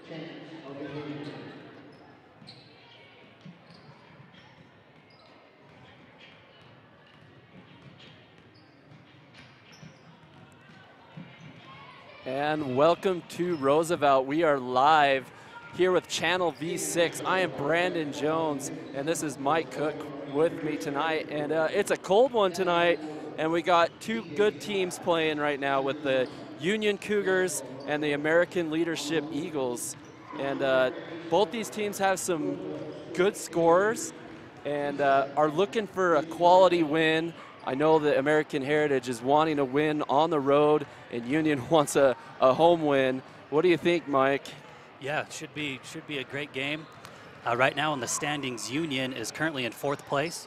And welcome to Roosevelt. We are live here with Channel V6. I am Brandon Jones, and this is Mike Cook with me tonight. And it's a cold one tonight, and we got two good teams playing right now with the Union Cougars and the American Leadership Eagles. And both these teams have some good scorers and are looking for a quality win. I know that American Heritage is wanting a win on the road, and Union wants a home win. What do you think, Mike? Yeah, it should be a great game. Right now in the standings, Union is currently in 4th place.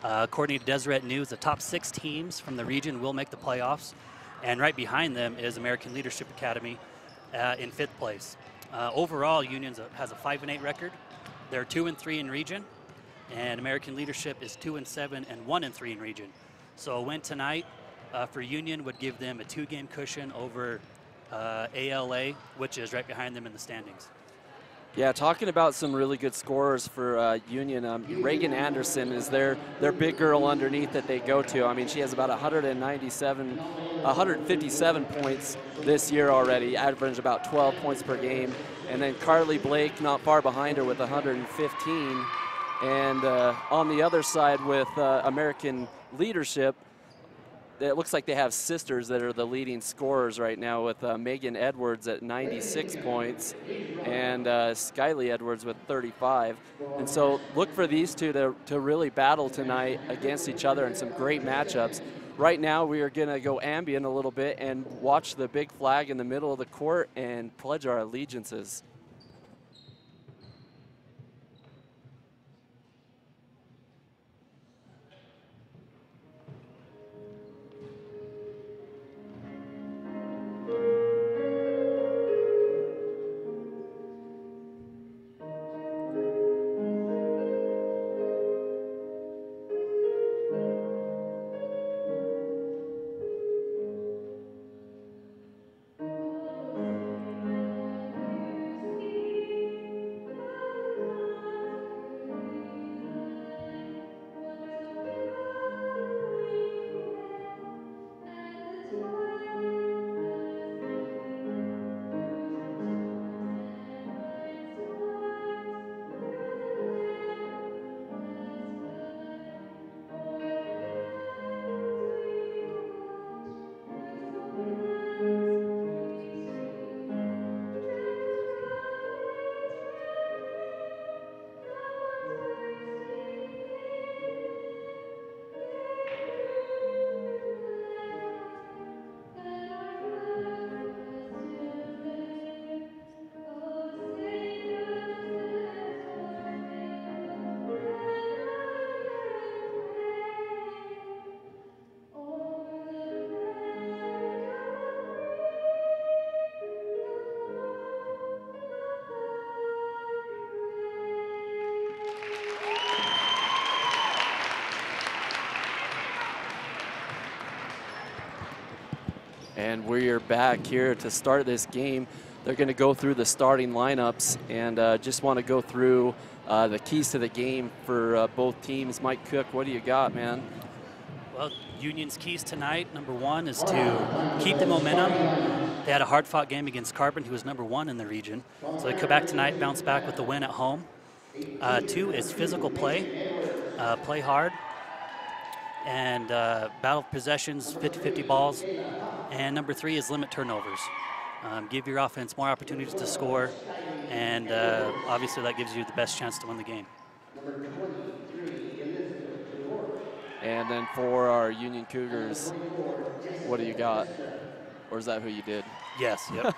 According to Deseret News, the top 6 teams from the region will make the playoffs, and right behind them is American Leadership Academy in 5th place. Overall, Union has a 5-8 record. They're 2-3 in region, and American Leadership is 2-7 and 1-3 in region. So a win tonight for Union would give them a 2-game cushion over ALA, which is right behind them in the standings. Yeah, talking about some really good scorers for Union, Reagan Anderson is their big girl underneath that they go to. I mean, she has about 157 points this year already, averaged about 12 points per game. And then Carly Blake not far behind her with 115. And on the other side with American Leadership, it looks like they have sisters that are the leading scorers right now with Megan Edwards at 96 points and Skylie Edwards with 35. And so look for these two to really battle tonight against each other in some great matchups. Right now we are going to go ambient a little bit and watch the big flag in the middle of the court and pledge our allegiances. And we are back here to start this game. They're going to go through the starting lineups and just want to go through the keys to the game for both teams. Mike Cook, what do you got, man? Well, Union's keys tonight, number 1, is to keep the momentum. They had a hard-fought game against Carbon, who was number 1 in the region. So they come back tonight, bounce back with the win at home. 2 is physical play, play hard, and battle possessions, 50-50 balls. And number 3 is limit turnovers. Give your offense more opportunities to score, and obviously that gives you the best chance to win the game. And then for our Union Cougars, what do you got? Or is that who you did? Yes, yep.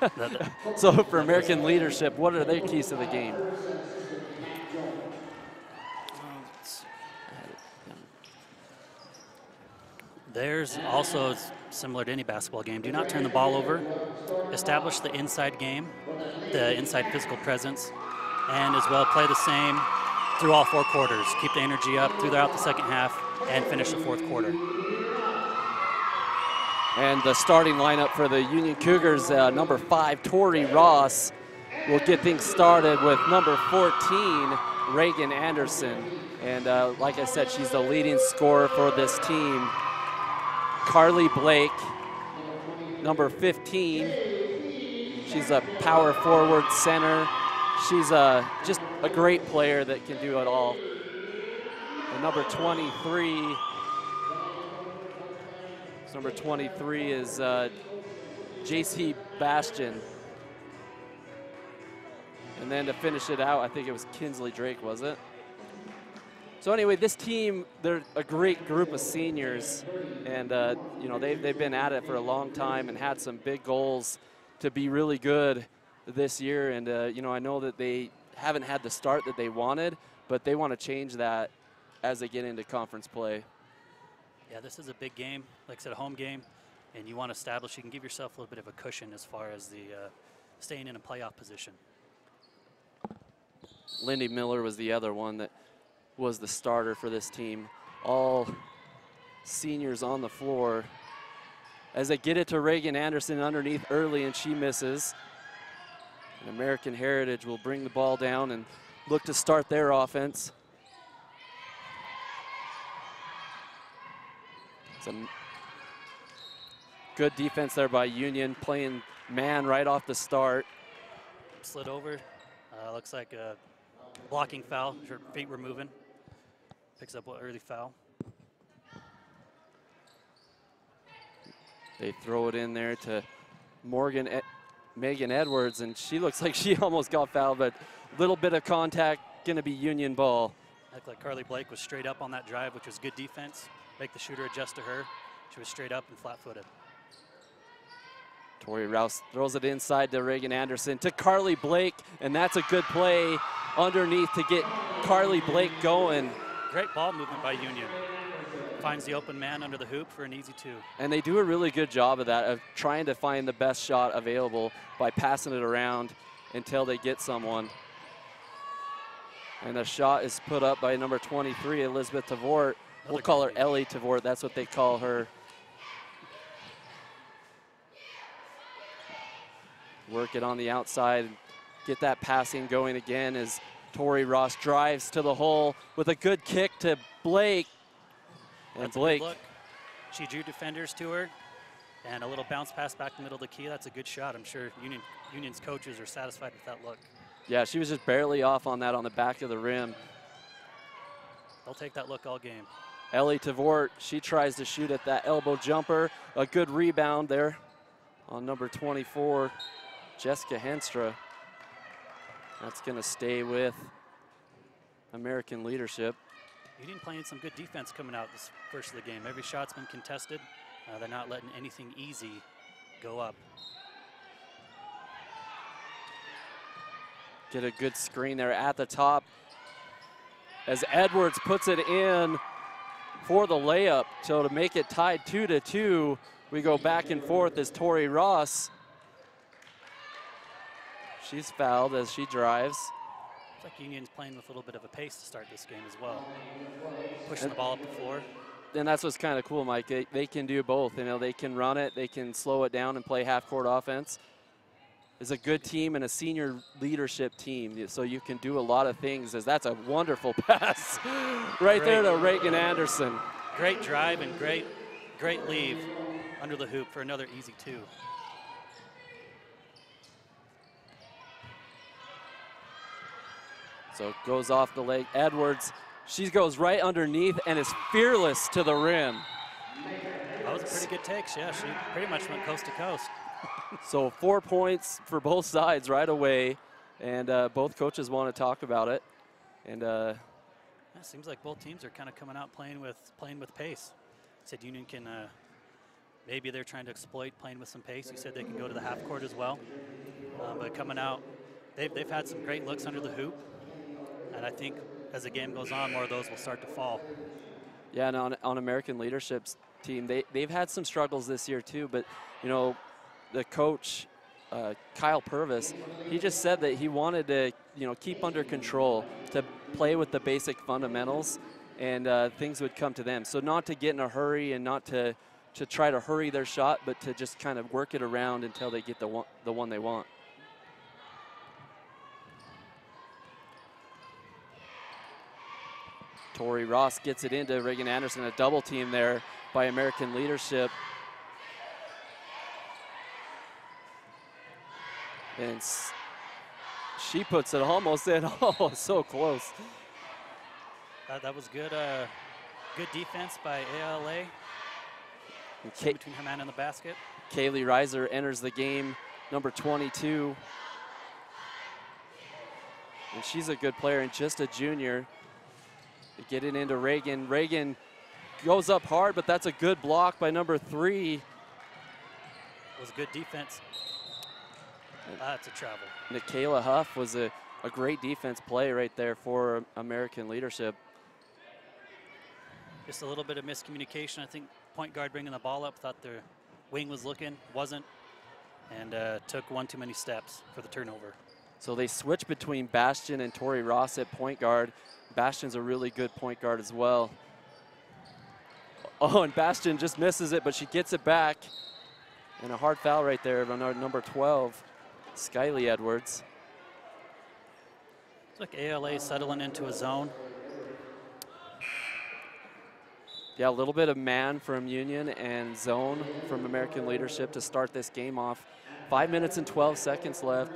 So for American Leadership, what are their keys to the game? There's also, similar to any basketball game, do not turn the ball over. Establish the inside game, the inside physical presence, and as well play the same through all 4 quarters. Keep the energy up throughout the second half and finish the 4th quarter. And the starting lineup for the Union Cougars, number 5, Tori Ross, will get things started with number 14, Reagan Anderson. And like I said, she's the leading scorer for this team. Carly Blake, number 15. She's a power forward center. She's just a great player that can do it all. And number 23 is JC Bastion. And then to finish it out, I think it was Kinsley Drake, was it? So anyway, this team, they're a great group of seniors. And you know, they've been at it for a long time and had some big goals to be really good this year. And you know, I know that they haven't had the start that they wanted, but they want to change that as they get into conference play. Yeah, this is a big game, like I said, a home game, and you want to establish, you can give yourself a little bit of a cushion as far as the staying in a playoff position. Lindy Miller was the other one that was the starter for this team. All seniors on the floor. As they get it to Reagan Anderson underneath early, and she misses. And American Heritage will bring the ball down and look to start their offense. Some good defense there by Union, playing man right off the start. Slid over, looks like a blocking foul. Her feet were moving. Picks up an early foul. They throw it in there to Megan Edwards, and she looks like she almost got fouled, but a little bit of contact, gonna be Union ball. Looked like Carly Blake was straight up on that drive, which was good defense. Make the shooter adjust to her. She was straight up and flat-footed. Tori Rouse throws it inside to Reagan Anderson, to Carly Blake, and that's a good play underneath to get Carly Blake going. Great ball movement by Union. Finds the open man under the hoop for an easy two. And they do a really good job of that, of trying to find the best shot available by passing it around until they get someone. And the shot is put up by number 23, Elizabeth Tavort. We'll call her Ellie Tavort, that's what they call her. Work it on the outside, get that passing going again as Tori Ross drives to the hole with a good kick to Blake. And That's Blake. a good look. She drew defenders to her, and a little bounce pass back the middle of the key. That's a good shot. I'm sure Union's coaches are satisfied with that look. Yeah, she was just barely off on that on the back of the rim. They'll take that look all game. Ellie Tavort, she tries to shoot at that elbow jumper. A good rebound there on number 24, Jessica Henstra. That's going to stay with American Leadership. Union playing some good defense coming out this first of the game. Every shot's been contested. They're not letting anything easy go up. Get a good screen there at the top as Edwards puts it in for the layup. So to make it tied 2-2, we go back and forth as Tori Ross. She's fouled as she drives. It's like Union's playing with a little bit of a pace to start this game as well. Pushing the ball up the floor. And that's what's kind of cool, Mike. They can do both. You know, they can run it, they can slow it down and play half-court offense. It's a good team and a senior leadership team, so you can do a lot of things. As that's a wonderful pass right there to Reagan Anderson. Great drive and great leave under the hoop for another easy two. So it goes off the leg. Edwards, she goes right underneath and is fearless to the rim. That was a pretty good take. Yeah, she pretty much went coast to coast. So 4 points for both sides right away, and both coaches want to talk about it. And it seems like both teams are kind of coming out playing with pace. Said Union can maybe they're trying to exploit playing with some pace. You said they can go to the half court as well, but coming out, they've had some great looks under the hoop. And I think as the game goes on, more of those will start to fall. Yeah, and on American Leadership's team, they've had some struggles this year too, but you know, the coach, Kyle Purvis, he just said that he wanted to, you know, keep under control, to play with the basic fundamentals, and things would come to them. So not to get in a hurry and not to try to hurry their shot, but to just kind of work it around until they get the one they want. Tori Ross gets it into Reagan Anderson, a double team there by American Leadership. And she puts it almost in. Oh, so close. That was good. Good defense by ALA. Between her man and the basket. Kaylee Reiser enters the game, number 22. And she's a good player and just a junior. They get it into Reagan. Reagan goes up hard, but that's a good block by number 3. It was good defense. That's a travel. Nikayla Huff was a great defense play right there for American Leadership. Just a little bit of miscommunication. I think point guard bringing the ball up, thought their wing was looking, wasn't, and took one too many steps for the turnover. So they switch between Bastion and Tori Ross at point guard. Bastion's a really good point guard as well. Oh, and Bastion just misses it, but she gets it back. And a hard foul right there on our number 12, Skylee Edwards. It's like ALA settling into a zone. Yeah, a little bit of man from Union and zone from American Leadership to start this game off. 5 minutes and 12 seconds left.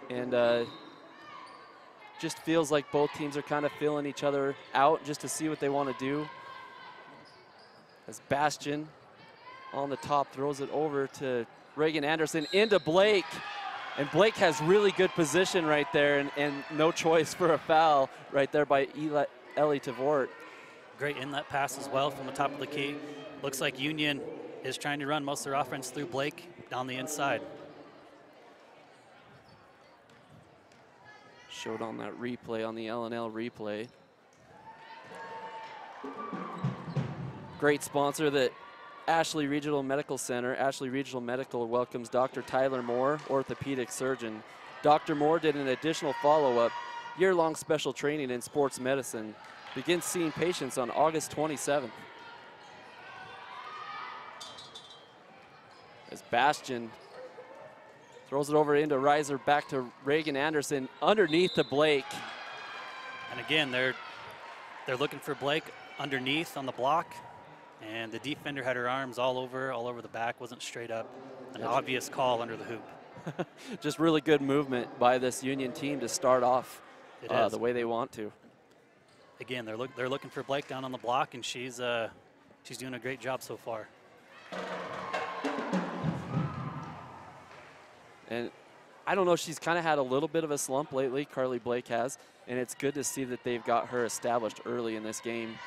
And just feels like both teams are kind of feeling each other out just to see what they want to do. As Bastion on the top throws it over to Reagan Anderson into Blake. And Blake has really good position right there and no choice for a foul right there by Ellie Tavort. Great inlet pass as well from the top of the key. Looks like Union is trying to run most of their offense through Blake down the inside. Showed on that replay, on the LNL replay. Great sponsor, that Ashley Regional Medical Center. Ashley Regional Medical welcomes Dr. Tyler Moore, orthopedic surgeon. Dr. Moore did an additional follow-up, year-long special training in sports medicine. Begins seeing patients on August 27th. As Bastion throws it over into Reiser, back to Reagan Anderson, underneath to Blake. And again, they're looking for Blake underneath on the block, and the defender had her arms all over the back, wasn't straight up. An obvious call under the hoop. Just really good movement by this Union team to start off the way they want to. Again, they're looking for Blake down on the block, and she's doing a great job so far. And I don't know, she's kind of had a little bit of a slump lately, Carly Blake has, and it's good to see that they've got her established early in this game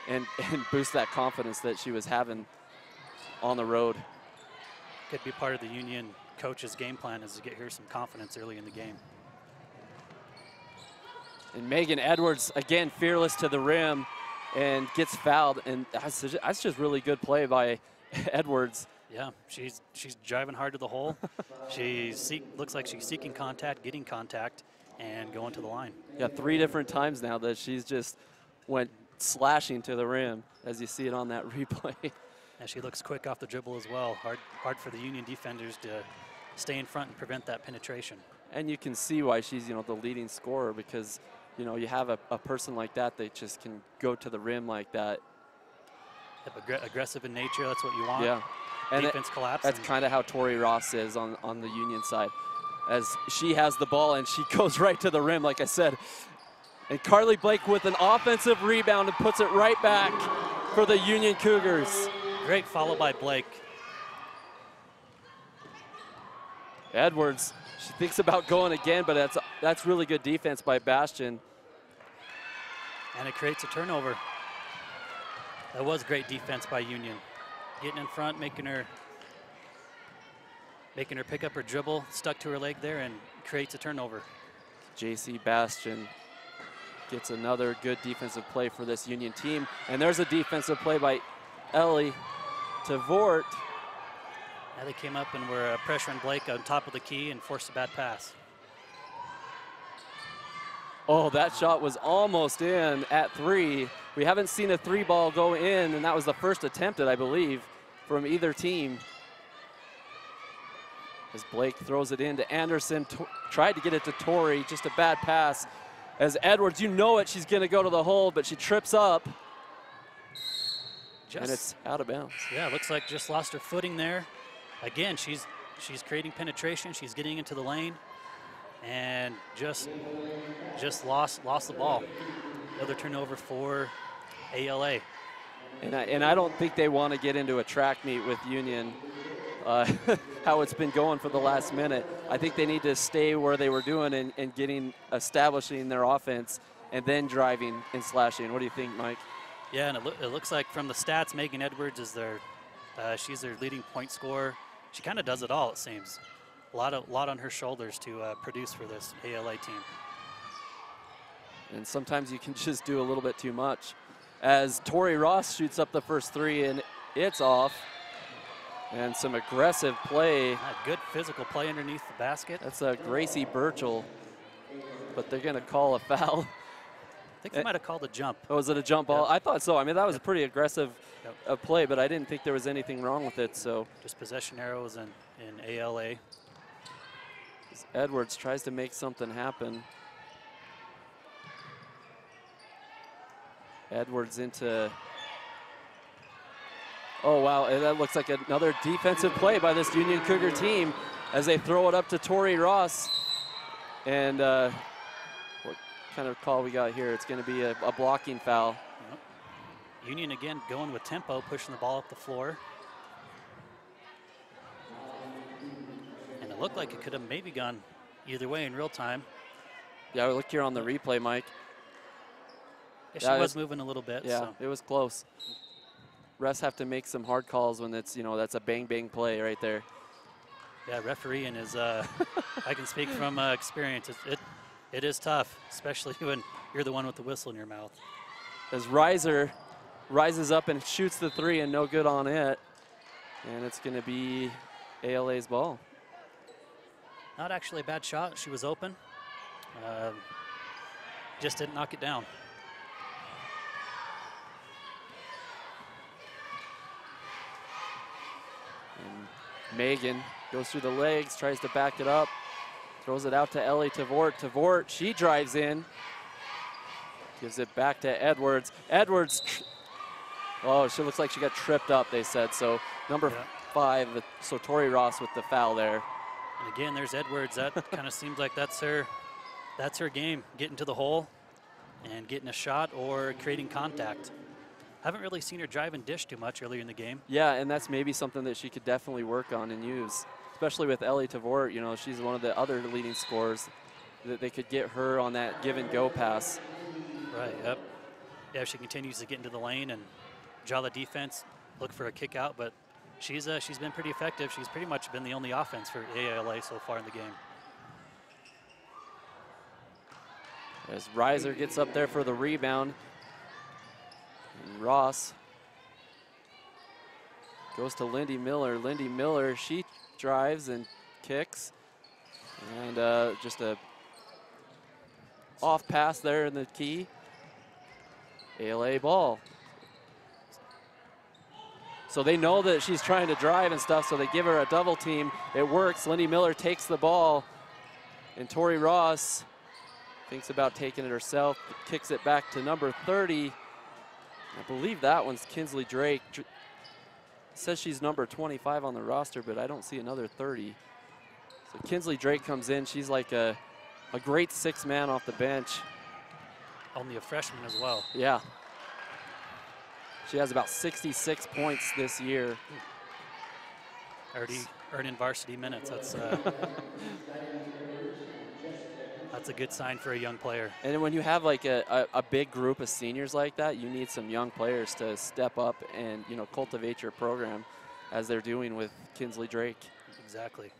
and boost that confidence that she was having on the road. Could be part of the Union coach's game plan, is to get her some confidence early in the game. And Megan Edwards, again, fearless to the rim and gets fouled. And that's just really good play by Edwards. Yeah, she's driving hard to the hole. Looks like she's seeking contact, getting contact, and going to the line. Yeah, 3 different times now that she's just went slashing to the rim, as you see it on that replay. And she looks quick off the dribble as well. Hard for the Union defenders to stay in front and prevent that penetration. And you can see why she's, the leading scorer, because, you have a person like that just can go to the rim like that. Yep, aggressive in nature, that's what you want. Yeah. And defense collapse. That's kind of how Tori Ross is on the Union side. As she has the ball and she goes right to the rim, like I said. And Carly Blake with an offensive rebound and puts it right back for the Union Cougars. Great follow by Blake. Edwards, she thinks about going again, but that's really good defense by Bastion. And it creates a turnover. That was great defense by Union. Getting in front, making her pick up her dribble, stuck to her leg there, and creates a turnover. JC Bastion gets another good defensive play for this Union team. And there's a defensive play by Ellie Tavort. Yeah, they came up and were pressuring Blake on top of the key and forced a bad pass. Oh, that shot was almost in at 3. We haven't seen a 3 ball go in, and that was the first attempted, I believe, from either team. As Blake throws it in to Anderson, tried to get it to Tori, just a bad pass. As Edwards, you know it, she's going to go to the hole, but she trips up. And it's out of bounds. Yeah, looks like just lost her footing there. Again, she's creating penetration. She's getting into the lane, and just lost the ball. Another turnover for ALA. And I don't think they want to get into a track meet with Union, how it's been going for the last minute. I think they need to stay where they were doing and establishing their offense and then driving and slashing. What do you think, Mike? Yeah, and it looks like from the stats, Megan Edwards is she's their leading point scorer. She kind of does it all, it seems. A lot on her shoulders to produce for this ALA team. And sometimes you can just do a little bit too much. As Tori Ross shoots up the first three, and it's off. And some aggressive play. Good physical play underneath the basket. That's a Gracie Burchell, but they're going to call a foul. I think they might have called a jump. Oh, was it a jump ball? Yep. I thought so. I mean, that was a pretty aggressive play, but I didn't think there was anything wrong with it. So just possession arrows in ALA. Edwards tries to make something happen. Edwards into, oh wow, that looks like another defensive play by this Union Cougar team as they throw it up to Tori Ross. And what kind of call we got here? It's going to be a blocking foul. Yep. Union again going with tempo, pushing the ball up the floor. And it looked like it could have maybe gone either way in real time. Yeah, look here on the replay, Mike. Yeah, she was moving a little bit. Yeah, so. It was close. Refs have to make some hard calls when it's, that's a bang play right there. Yeah, refereeing is, I can speak from experience. It is tough, especially when you're the one with the whistle in your mouth. As Reiser rises up and shoots the three and no good on it. And it's going to be ALA's ball. Not actually a bad shot. She was open. Just didn't knock it down. And Megan goes through the legs, tries to back it up, throws it out to Ellie Tavort. Tavort, she drives in, gives it back to Edwards. Edwards, oh, she looks like she got tripped up, they said. So number 5, so Tori Ross with the foul there. And again, there's Edwards. That kind of seems like that's her game, getting to the hole and getting a shot or creating contact. Haven't really seen her drive and dish too much earlier in the game. Yeah, and that's maybe something that she could definitely work on and use, especially with Ellie Tavort. She's one of the other leading scorers that they could get her on that give and go pass. Right, yep. Yeah, if she continues to get into the lane and draw the defense, look for a kick out, but she's been pretty effective. She's pretty much been the only offense for ALA so far in the game. As Reiser gets up there for the rebound. And Ross goes to Lindy Miller. Lindy Miller, she drives and kicks. And just a off pass there in the key. ALA ball. So they know that she's trying to drive and stuff, so they give her a double team. It works. Lindy Miller takes the ball. And Tori Ross thinks about taking it herself, kicks it back to number 30. I believe that one's Kinsley Drake. Says she's number 25 on the roster, but I don't see another 30. So Kinsley Drake comes in. She's like a great 6th man off the bench. Only a freshman as well. Yeah. She has about 66 points this year. Already earning varsity minutes. That's a good sign for a young player. And when you have like a big group of seniors like that, you need some young players to step up and cultivate your program, as they're doing with Kinsley Drake. Exactly.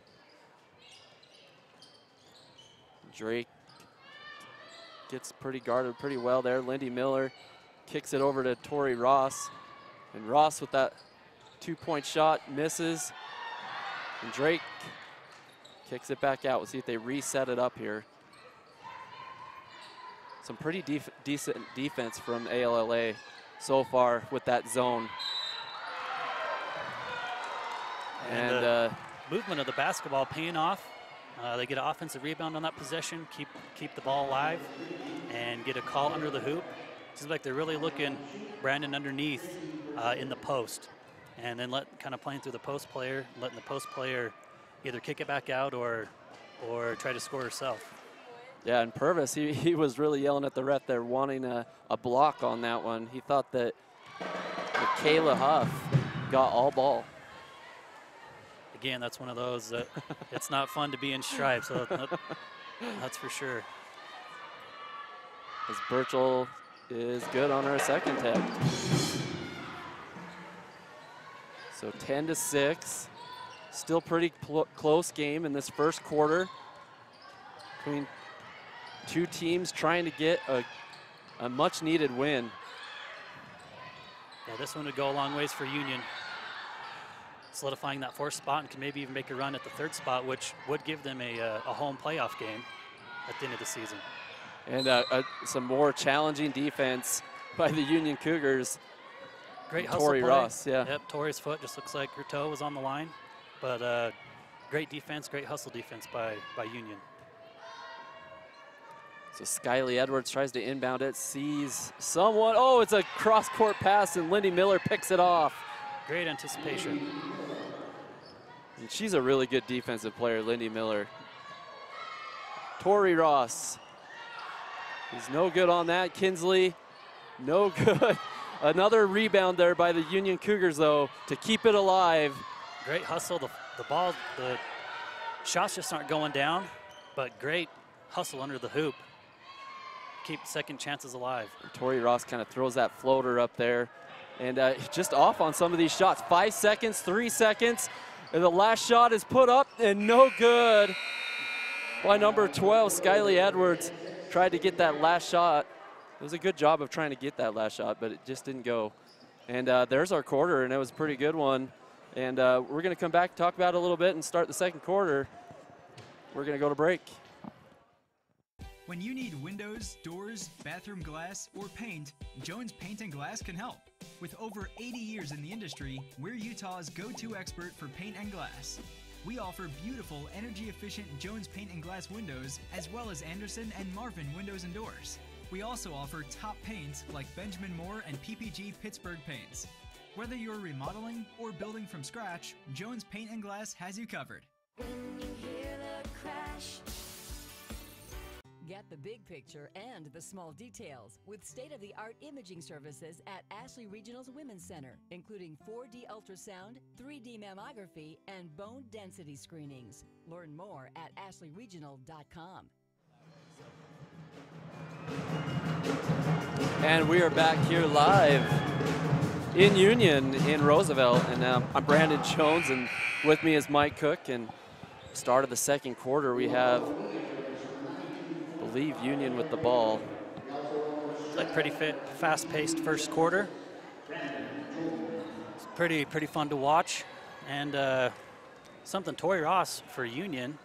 Drake gets guarded pretty well there. Lindy Miller kicks it over to Tori Ross, and Ross with that 2-point shot misses, and Drake kicks it back out. We'll see if they reset it up here. Some pretty decent defense from ALLA so far with that zone. And movement of the basketball paying off. They get an offensive rebound on that possession, keep the ball alive. and get a call under the hoop. Seems like they're really looking Brandon underneath in the post, and then kind of playing through the post player, letting the post player either kick it back out or try to score herself. Yeah, and Purvis, he was really yelling at the ref there, wanting a block on that one. He thought that Kayla Huff got all ball. Again, that's one of those that it's not fun to be in stripes, so that's for sure. As Birchall is good on her second attempt. So 10-6, still pretty close game in this first quarter between two teams trying to get a much needed win. Yeah, this one would go a long ways for Union, solidifying that fourth spot and can maybe even make a run at the third spot, which would give them a home playoff game at the end of the season. And some more challenging defense by the Union Cougars. Great hustle Tori play. Ross, yeah. Yep, Tori's foot just looks like her toe was on the line. But great defense, great hustle defense by Union. So Skyly Edwards tries to inbound it, sees someone. Oh, it's a cross-court pass, and Lindy Miller picks it off. Great anticipation. And she's a really good defensive player, Lindy Miller. Tori Ross. He's no good on that. Kinsley, no good. Another rebound there by the Union Cougars, though, to keep it alive. Great hustle. The ball, the shots just aren't going down, but great hustle under the hoop. Keep second chances alive. And Tori Ross kind of throws that floater up there. And just off on some of these shots. 5 seconds, 3 seconds. And the last shot is put up and no good by number 12, Skyly Edwards. Tried to get that last shot. It was a good job of trying to get that last shot, but it just didn't go. And there's our quarter, and it was a pretty good one. And we're going to come back, talk about it a little bit, and start the second quarter. We're going to go to break. When you need windows, doors, bathroom glass, or paint, Jones Paint and Glass can help. With over 80 years in the industry, we're Utah's go-to expert for paint and glass. We offer beautiful, energy-efficient Jones Paint and Glass windows, as well as Anderson and Marvin windows and doors. We also offer top paints like Benjamin Moore and PPG Pittsburgh paints. Whether you're remodeling or building from scratch, Jones Paint and Glass has you covered. When you hear the crash, get the big picture and the small details with state-of-the-art imaging services at Ashley Regional's Women's Center, including 4D ultrasound, 3D mammography, and bone density screenings. Learn more at ashleyregional.com. And we are back here live in Union in Roosevelt. And I'm Brandon Jones, and with me is Mike Cook. And start of the second quarter, we have, I believe, Union with the ball. Like pretty fast-paced first quarter. It's pretty fun to watch. And something Tori Ross for Union,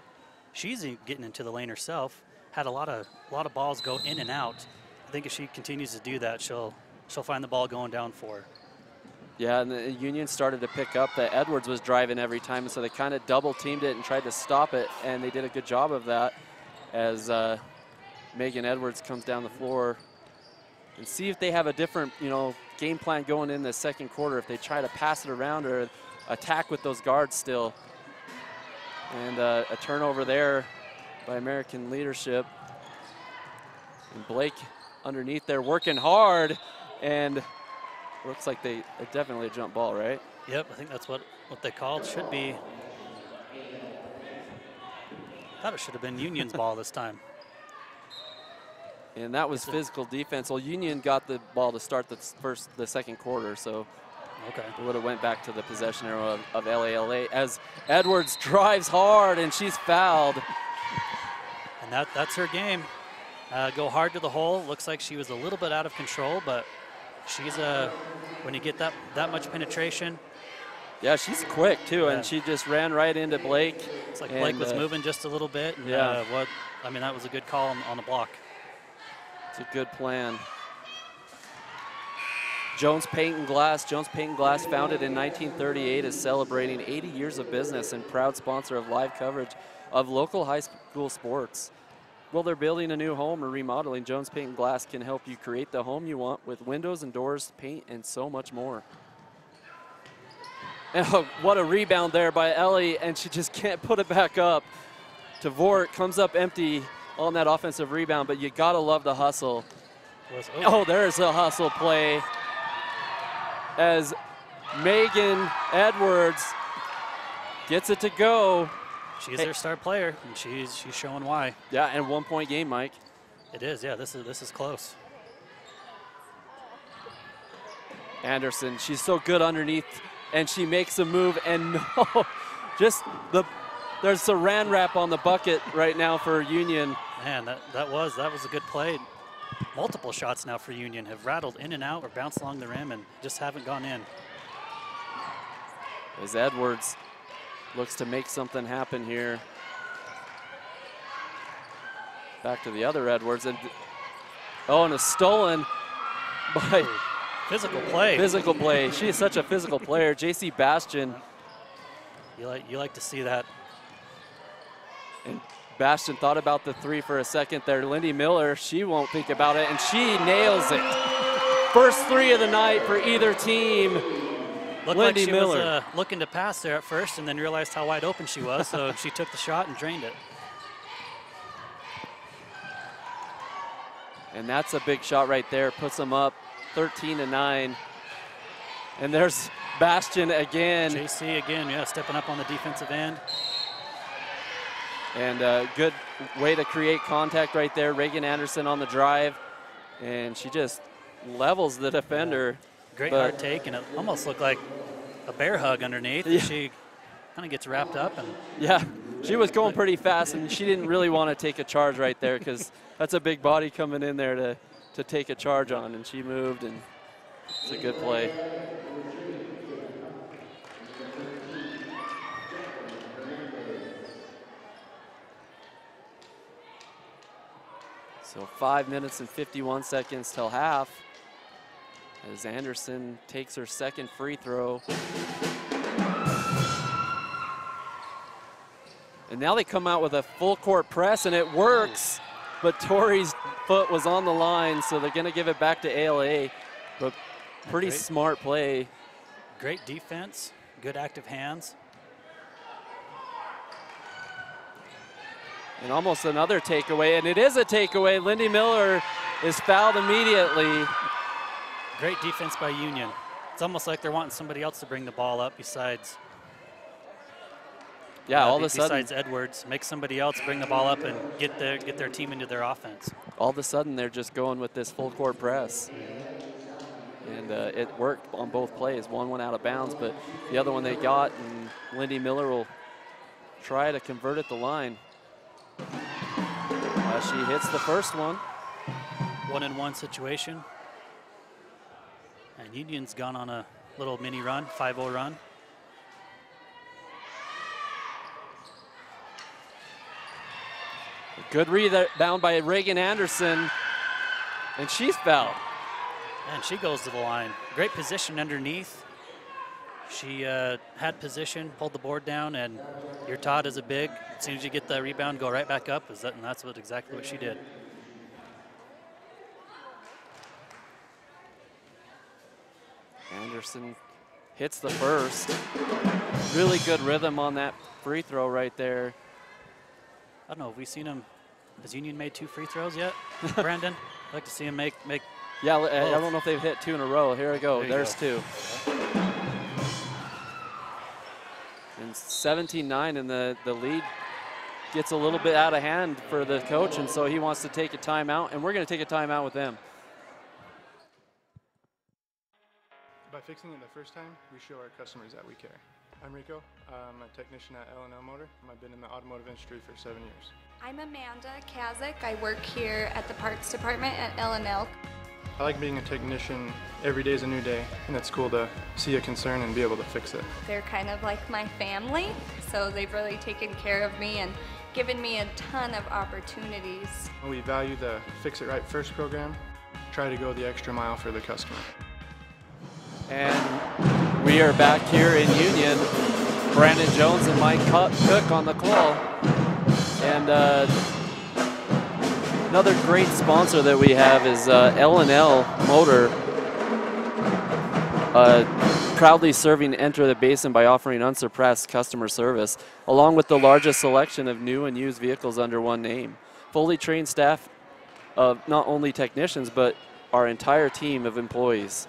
she's getting into the lane herself. Had a lot of balls go in and out. I think if she continues to do that, she'll find the ball going down for her. Yeah, and the Union started to pick up that Edwards was driving every time, so they kind of double teamed it and tried to stop it, and they did a good job of that as Megan Edwards comes down the floor. And see if they have a different, game plan going in the second quarter, if they try to pass it around or attack with those guards still. And a turnover there by American leadership. And Blake underneath there working hard, and looks like they definitely a jump ball, right? Yep, I think that's what they called. Should be. Thought it should have been Union's ball this time. And that was physical defense. Well, Union got the ball to start the second quarter, so okay. It would have went back to the possession arrow of LALA as Edwards drives hard and she's fouled. And that's her game. Go hard to the hole. Looks like she was a little bit out of control, but she's when you get that much penetration. Yeah, she's quick too, and she just ran right into Blake. It's like Blake was moving just a little bit. And, yeah. That was a good call on the block. It's a good plan. Jones Paint and Glass. Jones Paint and Glass, founded in 1938, is celebrating 80 years of business and proud sponsor of live coverage of local high school sports. Well, they're building a new home or remodeling. Jones Paint and Glass can help you create the home you want with windows and doors, paint, and so much more. And oh, what a rebound there by Ellie, and she just can't put it back up. Tvort comes up empty on that offensive rebound, but you gotta love the hustle. Oh, there's a hustle play as Megan Edwards gets it to go. She's their star player, and she's showing why. Yeah, and 1 point game, Mike. It is, yeah, this is close. Anderson, she's so good underneath, and she makes a move, and no, just there's Saran wrap on the bucket right now for Union. Man, that was a good play. Multiple shots now for Union have rattled in and out or bounced along the rim and just haven't gone in. As Edwards looks to make something happen here. Back to the other Edwards, and a stolen by physical play. Physical play. She is such a physical player. JC Bastion. You like to see that. And Bastion thought about the three for a second there. Lindy Miller, she won't think about it, and she nails it. First three of the night for either team. Looked Lindy like she Miller. was looking to pass there at first and then realized how wide open she was, so she took the shot and drained it. And that's a big shot right there. Puts them up 13-9. And there's Bastion again. JC again, yeah, stepping up on the defensive end. And a good way to create contact right there. Reagan Anderson on the drive. And she just levels the defender. Great hard take, and it almost looked like a bear hug underneath. Yeah. She kind of gets wrapped up. And yeah, she was going pretty fast, and she didn't really want to take a charge right there because that's a big body coming in there to take a charge on, and she moved, and it's a good play. So 5 minutes and 51 seconds till half as Anderson takes her second free throw. And now they come out with a full court press, and it works, but Tori's foot was on the line, so they're gonna give it back to ALA, but pretty smart play. Great defense, good active hands. And almost another takeaway, and it is a takeaway. Lindy Miller is fouled immediately. Great defense by Union. It's almost like they're wanting somebody else to bring the ball up besides all of a sudden, besides Edwards, make somebody else bring the ball up and get their team into their offense. All of a sudden, they're just going with this full court press. And it worked on both plays. One went out of bounds, but the other one they got, and Lindy Miller will try to convert at the line. She hits the first one. 1-and-1 situation. And Union's gone on a little mini run, 5-0 run. Good rebound by Reagan Anderson, and she's fouled. And she goes to the line. Great position underneath. She had position, pulled the board down, and your Todd is a big. As soon as you get the rebound, go right back up. And that's exactly what she did. Anderson hits the first. Really good rhythm on that free throw right there. I don't know, have we seen him? Has Union made 2 free throws yet, Brandon? I'd like to see him make. Yeah, I don't know if they've hit 2 in a row. Here we go. There's 2. And 17-9, and the lead gets a little bit out of hand for the coach, and so he wants to take a timeout, and we're going to take a timeout with them. By fixing it the first time, we show our customers that we care. I'm Rico. I'm a technician at L&L Motor. I've been in the automotive industry for 7 years. I'm Amanda Kazik. I work here at the parts department at L&L. I like being a technician. Every day is a new day, and it's cool to see a concern and be able to fix it. They're kind of like my family, so they've really taken care of me and given me a ton of opportunities. We value the Fix It Right First program. Try to go the extra mile for the customer. And we are back here in Union. Brandon Jones and Mike Cook on the call. And Another great sponsor that we have is L&L Motor, proudly serving Enter the Basin by offering unsurpassed customer service, along with the largest selection of new and used vehicles under one name. Fully trained staff of not only technicians, but our entire team of employees.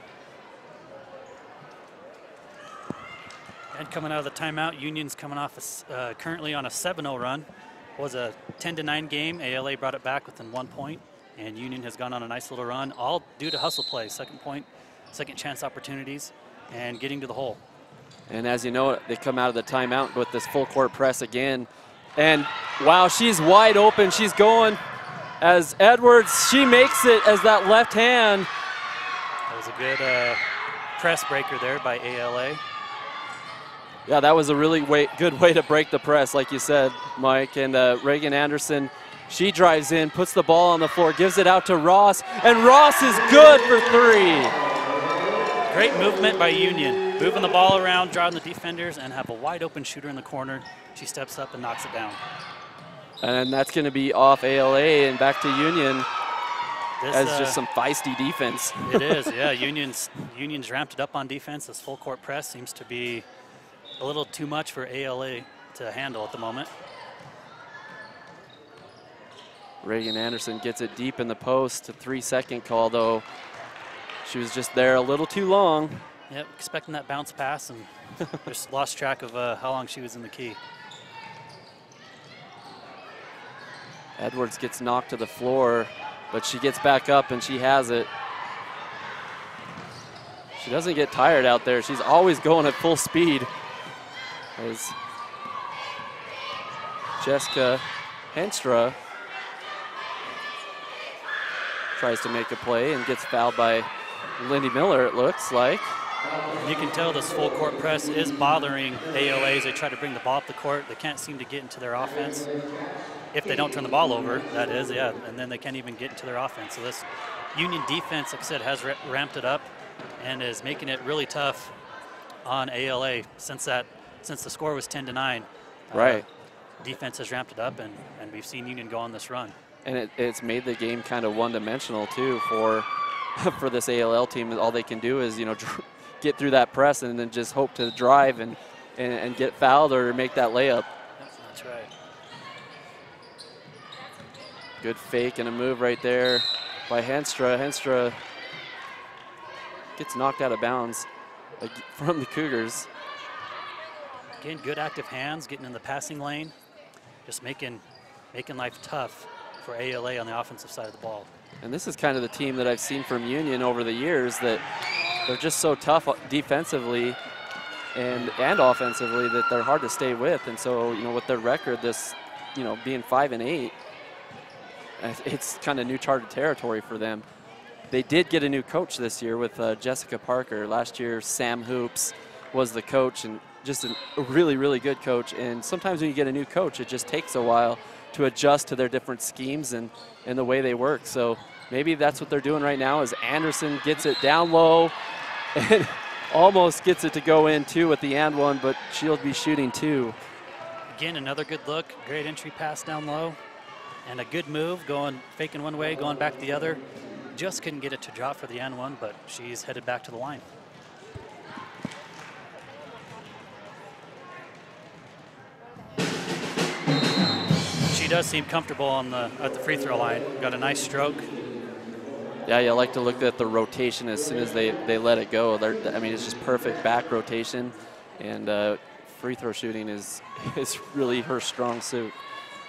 And coming out of the timeout, Union's coming off currently on a 7-0 run. It was a 10-9 game. ALA brought it back within 1 point, and Union has gone on a nice little run, all due to hustle play, second point, second chance opportunities, and getting to the hole. And as you know, they come out of the timeout with this full court press again. And wow, she's wide open. She's going as Edwards. She makes it as that left hand. That was a good press breaker there by ALA. Yeah, that was a really good way to break the press, like you said, Mike. And Reagan Anderson, she drives in, puts the ball on the floor, gives it out to Ross, and Ross is good for 3. Great movement by Union, moving the ball around, drawing the defenders, and have a wide open shooter in the corner. She steps up and knocks it down. And that's going to be off ALA and back to Union. This, as just some feisty defense. It is, yeah. Union's ramped it up on defense. This full court press seems to be a little too much for ALA to handle at the moment. Reagan Anderson gets it deep in the post. A 3-second call, though. She was just there a little too long. Yep, expecting that bounce pass and just lost track of how long she was in the key. Edwards gets knocked to the floor, but she gets back up and she has it. She doesn't get tired out there. She's always going at full speed. As Jessica Henstra tries to make a play and gets fouled by Lindy Miller, it looks like. You can tell this full court press is bothering ALA as they try to bring the ball up the court. They can't seem to get into their offense. If they don't turn the ball over, that is, yeah, and then they can't even get into their offense. So this Union defense, like I said, has ramped it up and is making it really tough on ALA since the score was 10-9. Right. Defense has ramped it up, and we've seen Union go on this run. And it's made the game kind of one-dimensional too for this ALL team. All they can do is, you know, get through that press and then just hope to drive and get fouled or make that layup. That's right. Good fake and a move right there by Henstra. Henstra gets knocked out of bounds from the Cougars. Again, good active hands, getting in the passing lane, just making life tough for ALA on the offensive side of the ball. And this is kind of the team that I've seen from Union over the years, that they're just so tough defensively and offensively that they're hard to stay with. And so, you know, with their record, this, you know, being 5-8, it's kind of new charted territory for them. They did get a new coach this year with Jessica Parker. Last year, Sam Hoops was the coach, and just a really, really good coach. And sometimes when you get a new coach, it just takes a while to adjust to their different schemes and the way they work. So maybe that's what they're doing right now, is Anderson gets it down low and almost gets it to go in too with the and one, but she'll be shooting 2. Again, another good look, great entry pass down low, and a good move, faking one way, going back the other. Just couldn't get it to drop for the and one, but she's headed back to the line. She does seem comfortable at the free throw line. Got a nice stroke. Yeah, you like to look at the rotation as soon as they let it go. I mean, it's just perfect back rotation, and free throw shooting is really her strong suit.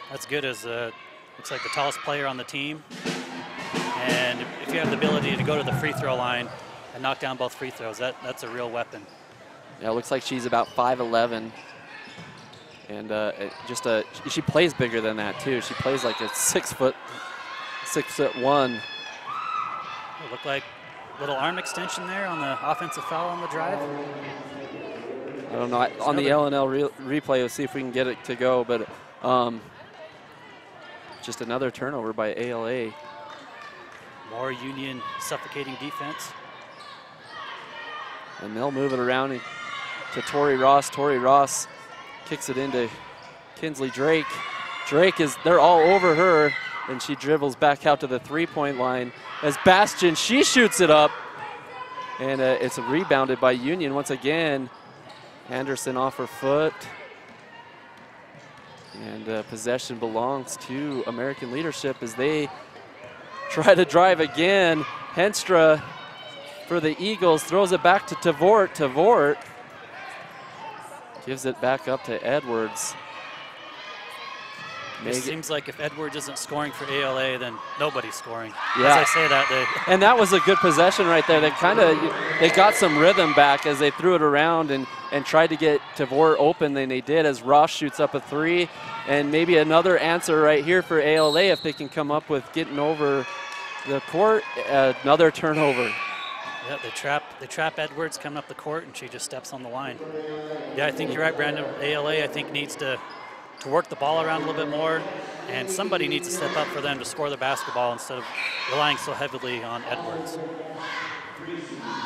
That's good, as looks like the tallest player on the team. And if you have the ability to go to the free throw line and knock down both free throws, that's a real weapon. Yeah, it looks like she's about 5'11", and she plays bigger than that too. She plays like a 6'1". It looked like a little arm extension there on the offensive foul on the drive. I don't know. On the L&L replay, we'll see if we can get it to go, but just another turnover by ALA. More Union suffocating defense. And they'll move it around to Tori Ross. Tori Ross kicks it into Kinsley Drake. Drake they're all over her. and she dribbles back out to the three-point line. As Bastion, she shoots it up, and it's rebounded by Union once again. Anderson off her foot. And possession belongs to American Leadership as they try to drive again. Henstra for the Eagles throws it back to Tavort. Tavort gives it back up to Edwards. It seems like if Edwards isn't scoring for ALA, then nobody's scoring. Yeah. As I say that, and that was a good possession right there. They got some rhythm back as they threw it around and tried to get Tavor open, and they did as Ross shoots up a three. And maybe another answer right here for ALA if they can come up with getting over the court. Another turnover. Yeah, they trap Edwards coming up the court, and she just steps on the line. Yeah, I think you're right, Brandon. ALA, I think, needs to work the ball around a little bit more, and somebody needs to step up for them to score the basketball instead of relying so heavily on Edwards.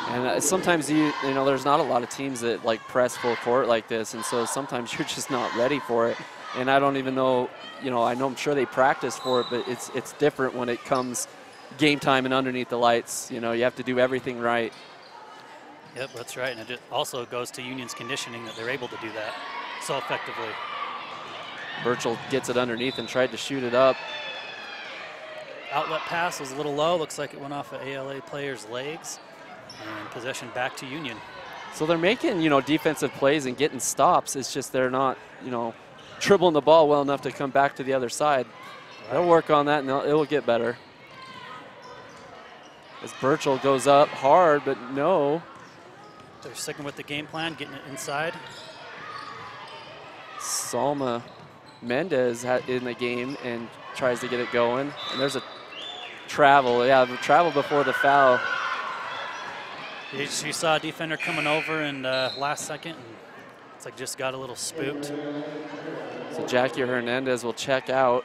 And sometimes you know there's not a lot of teams that like press full court like this, and so sometimes you're just not ready for it. And I don't even know, I'm sure they practice for it, but it's different when it comes game time and underneath the lights. You have to do everything right. Yep, that's right, and it also goes to Union's conditioning that they're able to do that so effectively. Burchell gets it underneath and tried to shoot it up. Outlet pass was a little low. Looks like it went off an ALA player's legs. And possession back to Union. So they're making, defensive plays and getting stops. It's just they're not, dribbling the ball well enough to come back to the other side. Right. They'll work on that and it will get better. As Burchell goes up hard, but no. They're sticking with the game plan, getting it inside. Salma Mendez in the game and tries to get it going. And there's a travel. Yeah, travel before the foul. She saw a defender coming over in last second, and it's like just got a little spooked. So Jackie Hernandez will check out.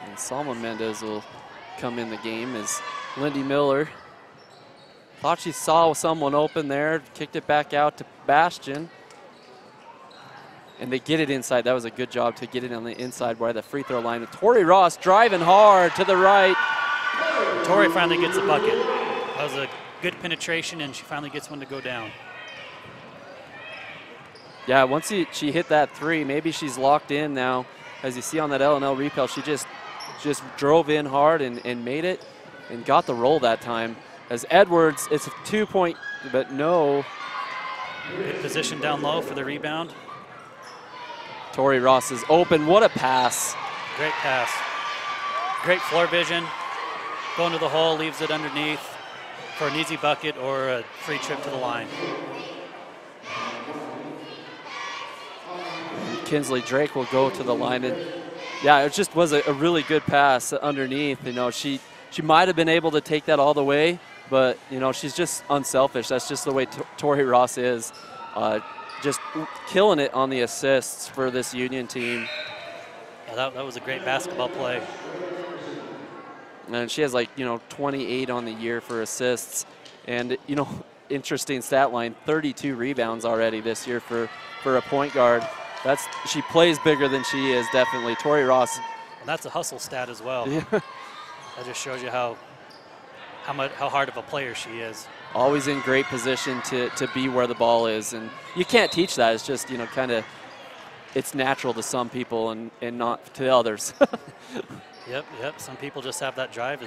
And Salma Mendez will come in the game as Lindy Miller thought she saw someone open there, kicked it back out to Bastion. And they get it inside. That was a good job to get it on the inside by the free throw line. And Tori Ross driving hard to the right. Tori finally gets a bucket. That was a good penetration, and she finally gets one to go down. Yeah, once she hit that three, maybe she's locked in now. As you see on that LNL replay, she just drove in hard and made it and got the roll that time. As Edwards, it's a 2-point, but no. Good position down low for the rebound. Tori Ross is open. What a pass. Great pass. Great floor vision. Going to the hole, leaves it underneath for an easy bucket or a free trip to the line. Kinsley Drake will go to the line. And yeah, it just was a really good pass underneath. She might have been able to take that all the way, but she's just unselfish. That's just the way Tori Ross is. Just killing it on the assists for this Union team. Yeah, that was a great basketball play. And she has 28 on the year for assists. And, interesting stat line, 32 rebounds already this year for a point guard. She plays bigger than she is, definitely. Tori Ross. And that's a hustle stat as well. Yeah. That just shows you how hard of a player she is. Always in great position to be where the ball is. And you can't teach that. It's just, it's natural to some people and not to others. Yep. Some people just have that drive.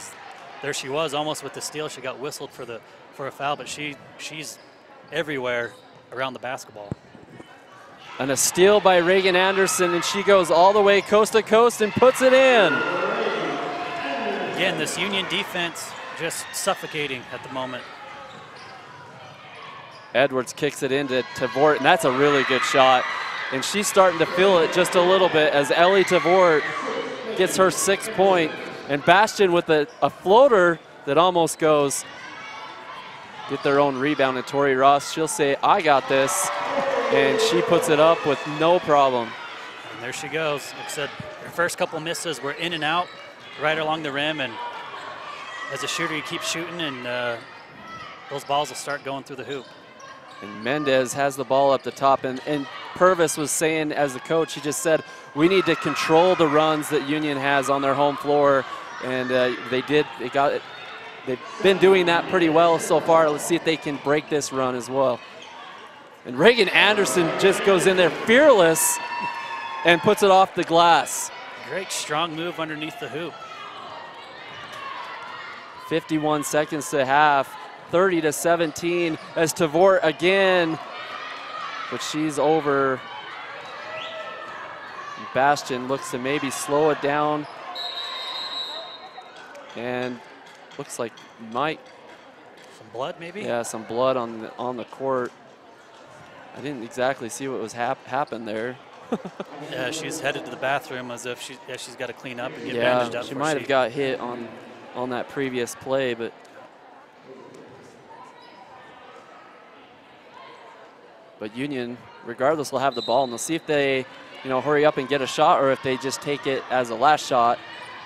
There she was, almost with the steal. She got whistled for a foul, but she's everywhere around the basketball. And a steal by Reagan Anderson, and she goes all the way coast to coast and puts it in. Again, this Union defense just suffocating at the moment. Edwards kicks it into Tavort, and that's a really good shot. And she's starting to feel it just a little bit as Ellie Tavort gets her 6th point. And Bastion with a floater that almost goes. Get their own rebound, and Tori Ross, she'll say, I got this. And she puts it up with no problem. And there she goes. Like I said, her first couple misses were in and out right along the rim. And as a shooter, you keep shooting, and those balls will start going through the hoop. And Mendez has the ball up the top, and Purvis was saying, as the coach, he just said, we need to control the runs that Union has on their home floor, and they did. They've been doing that pretty well so far. Let's see if they can break this run as well. And Reagan Anderson just goes in there fearless and puts it off the glass. Great strong move underneath the hoop. 51 seconds to half, 30-17 as Tavort again, but she's over. Bastian looks to maybe slow it down, and looks like might. Some blood maybe? Yeah, some blood on the court. I didn't exactly see what was happened there. Yeah, she's headed to the bathroom as if she's got to clean up and get yeah, bandaged up. She might have got hit on that previous play, but Union, regardless, will have the ball, and they'll see if they, hurry up and get a shot, or if they just take it as a last shot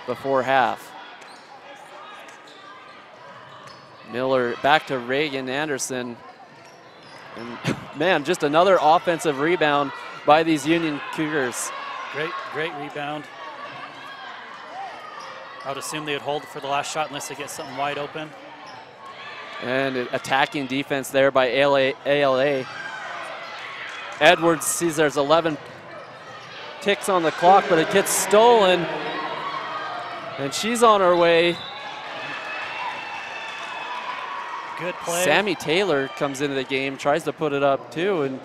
before half. Miller back to Reagan Anderson, and man, just another offensive rebound by these Union Cougars. Great rebound. I would assume they would hold for the last shot unless they get something wide open. And attacking defense there by ALA. Edwards sees there's 11 ticks on the clock, but it gets stolen. And she's on her way. Good play. Sammy Taylor comes into the game, tries to put it up too. And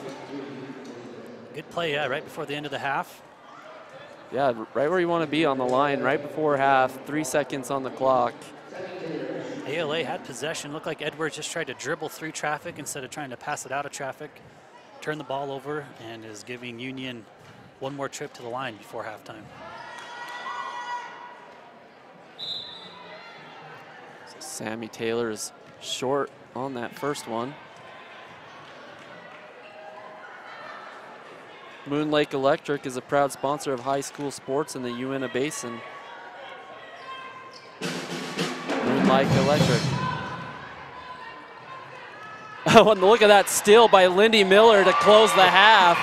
good play, yeah, right before the end of the half. Yeah, right where you want to be on the line, right before half, 3 seconds on the clock. ALA had possession. Looked like Edwards just tried to dribble through traffic instead of trying to pass it out of traffic. Turn the ball over and is giving Union one more trip to the line before halftime. So Sammy Taylor is short on that first one. Moon Lake Electric is a proud sponsor of high school sports in the Uinta Basin. Moon Lake Electric. Oh, and look at that steal by Lindy Miller to close the half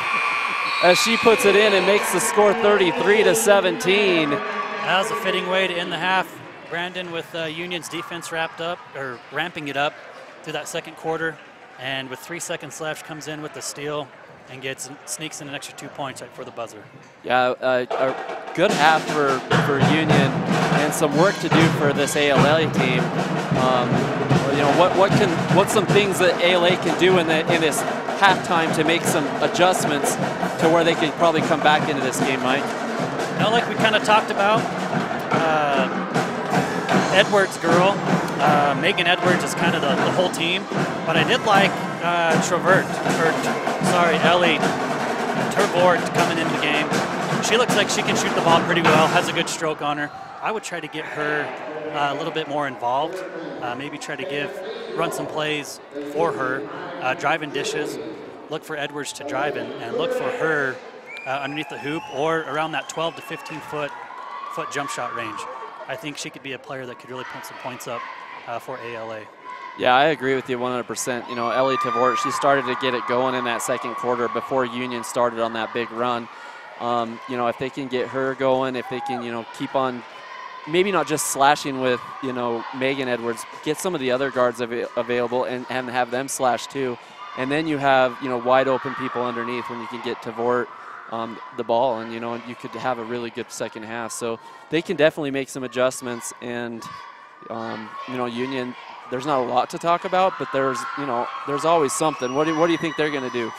as she puts it in and makes the score 33-17. That was a fitting way to end the half. Brandon with Union's defense ramping it up through that second quarter, and with 3 seconds left comes in with the steal and sneaks in an extra 2 points right for the buzzer. Yeah, a good half for Union, and some work to do for this ALA team. What's some things that ALA can do in this halftime to make some adjustments to where they could probably come back into this game, Mike? Like we kind of talked about, Edwards girl, Megan Edwards is kind of the whole team, but I did like Ellie Tavort coming into the game. She looks like she can shoot the ball pretty well, has a good stroke on her. I would try to get her a little bit more involved, maybe try to run some plays for her, driving dishes, look for Edwards to drive in, and look for her underneath the hoop or around that 12 to 15 foot jump shot range. I think she could be a player that could really put some points up for ALA. Yeah, I agree with you 100%. Ellie Tavort, she started to get it going in that second quarter before Union started on that big run. If they can get her going, if they can, keep on, maybe not just slashing with, Megan Edwards, get some of the other guards available and have them slash too. And then you have, wide open people underneath when you can get Tavort the ball, and you could have a really good second half. So they can definitely make some adjustments, and Union, there's not a lot to talk about, but there's always something. What do you think they're going to do?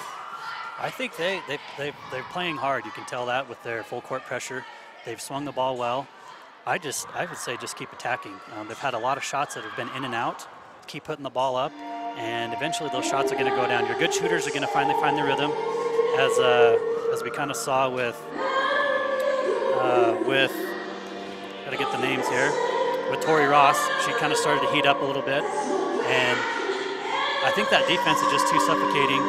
I think they're playing hard. You can tell that with their full court pressure. They've swung the ball well. I would say just keep attacking. They've had a lot of shots that have been in and out. Keep putting the ball up, and eventually those shots are going to go down. Your good shooters are going to finally find their rhythm, as we kind of saw with gotta get the names here. With Tori Ross, she kind of started to heat up a little bit, and I think that defense is just too suffocating.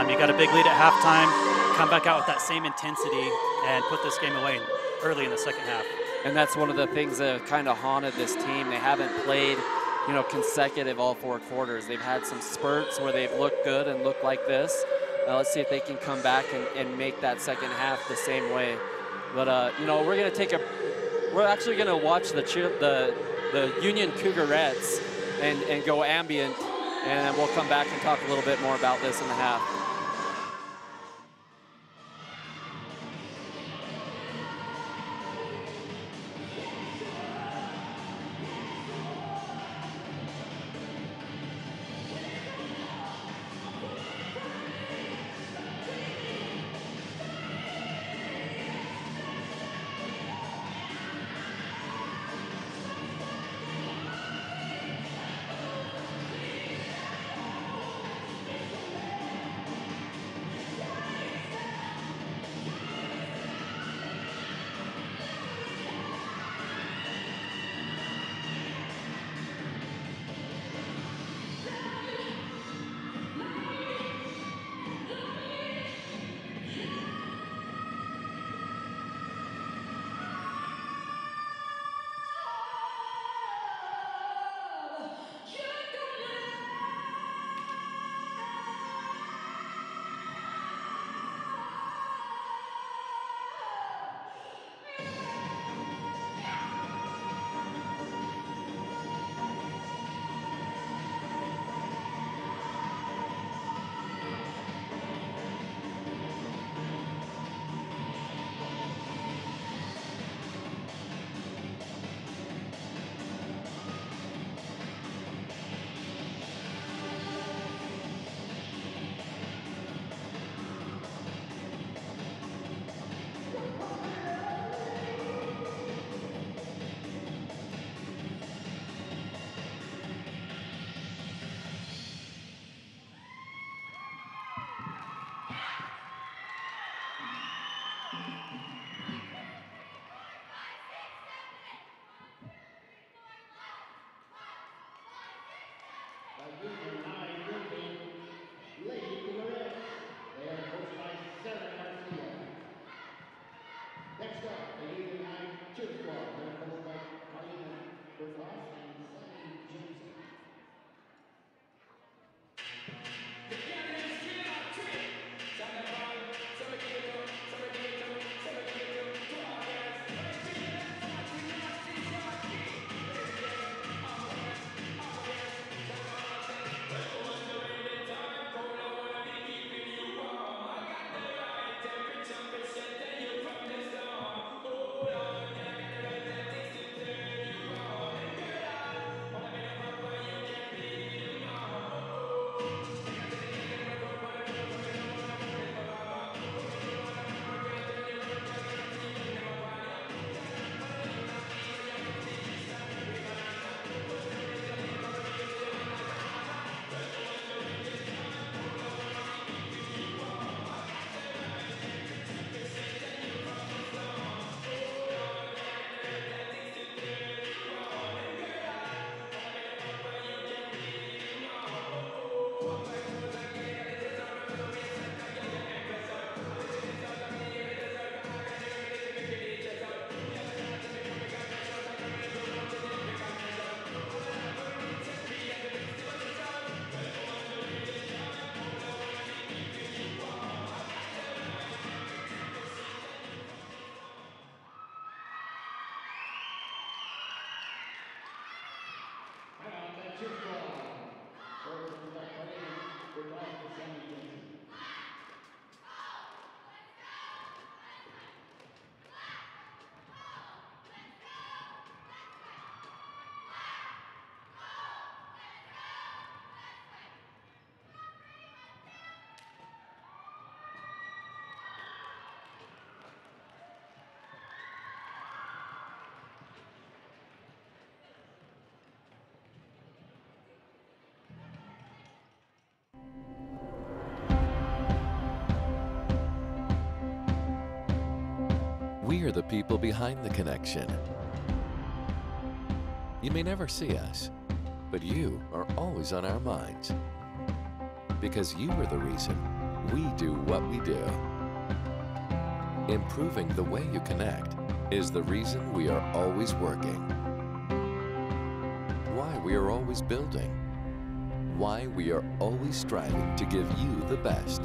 You got a big lead at halftime, come back out with that same intensity and put this game away early in the second half. And that's one of the things that have kind of haunted this team. They haven't played you know, consecutive all 4 quarters. They've had some spurts where they've looked good and looked like this. Let's see if they can come back and make that second half the same way. But you know, we're actually gonna watch the Union Cougarettes and go ambient, and then we'll come back and talk a little bit more about this in the half. We are the people behind the connection. You may never see us, but you are always on our minds. Because you are the reason we do what we do. Improving the way you connect is the reason we are always working. Why we are always building. Why we are always striving to give you the best.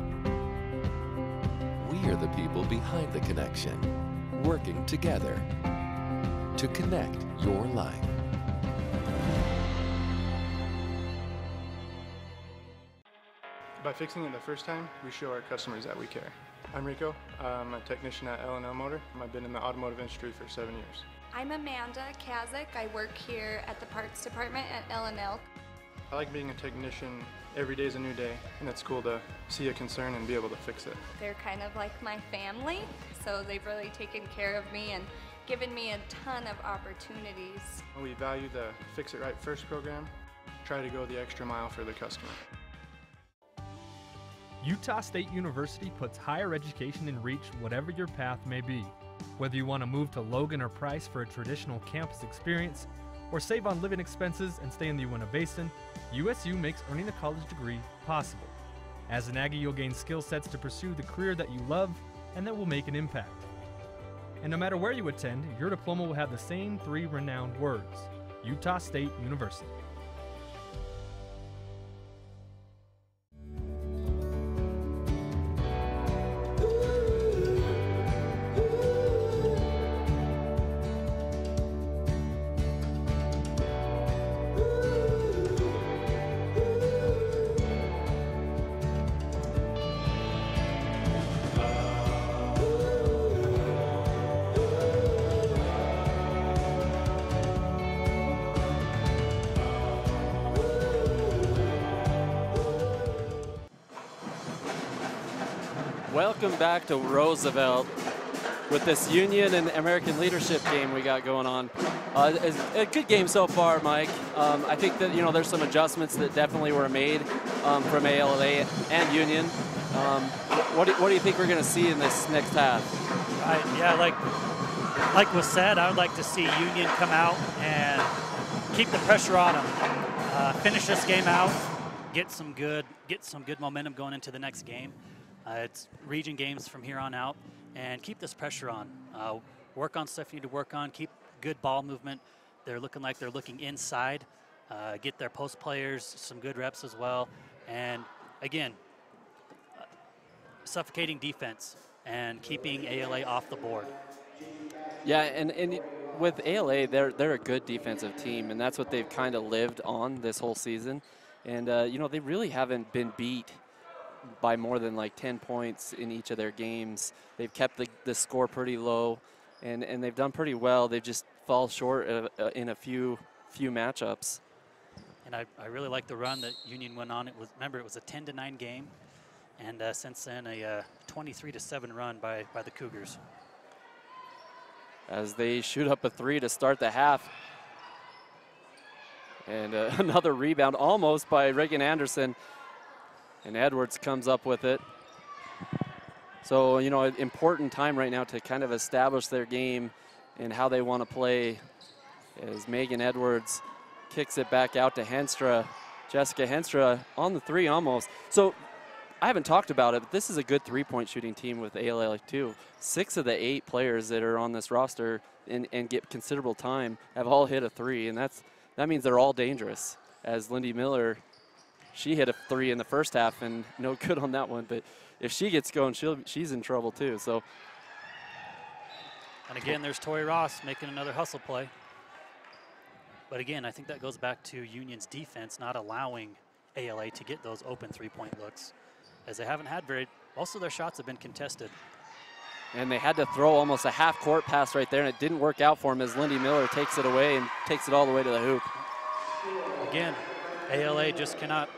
We are the people behind the connection, working together to connect your life. By fixing it the first time, we show our customers that we care. I'm Rico. I'm a technician at L&L Motor. I've been in the automotive industry for 7 years. I'm Amanda Kazik. I work here at the parts department at L&L. I like being a technician. Every day is a new day, and it's cool to see a concern and be able to fix it. They're kind of like my family, so they've really taken care of me and given me a ton of opportunities. We value the Fix It Right First program. Try to go the extra mile for the customer. Utah State University puts higher education in reach whatever your path may be. Whether you want to move to Logan or Price for a traditional campus experience, or save on living expenses and stay in the Uinta Basin, USU makes earning a college degree possible. As an Aggie, you'll gain skill sets to pursue the career that you love and that will make an impact. And no matter where you attend, your diploma will have the same 3 renowned words: Utah State University. Welcome back to Roosevelt with this Union and American Leadership game we got going on. It's a good game so far, Mike. I think that, there's some adjustments that definitely were made from ALA and Union. What do you think we're going to see in this next half? Yeah, like was said, I would like to see Union come out and keep the pressure on them. Finish this game out, get some good momentum going into the next game. It's region games from here on out, and keep this pressure on. Work on stuff you need to work on. Keep good ball movement. They're looking like they're looking inside. Get their post players some good reps as well. And again, suffocating defense and keeping ALA off the board. Yeah, and with ALA, they're a good defensive team, and that's what they've kind of lived on this whole season. And, they really haven't been beat by more than like 10 points in each of their games. They've kept the score pretty low, and they've done pretty well. They've just fall short in a few matchups. And I really like the run that Union went on. It was a 10-9 game, and since then a 23-7 run by the Cougars. As they shoot up a 3 to start the half. And another rebound almost by Reagan Anderson. And Edwards comes up with it. So, an important time right now to kind of establish their game and how they want to play, as Megan Edwards kicks it back out to Henstra. Jessica Henstra on the 3 almost. So I haven't talked about it, but this is a good 3-point shooting team with ALA too. 6 of the 8 players that are on this roster and get considerable time have all hit a 3, and that means they're all dangerous. As Lindy Miller, she hit a 3 in the first half and no good on that one, but if she gets going, she's in trouble too. So, and again, there's Tori Ross making another hustle play. But again, I think that goes back to Union's defense not allowing ALA to get those open 3-point looks, as they haven't had most of their shots have been contested. And they had to throw almost a half-court pass right there, and it didn't work out for them as Lindy Miller takes it away and takes it all the way to the hoop. Again, ALA just cannot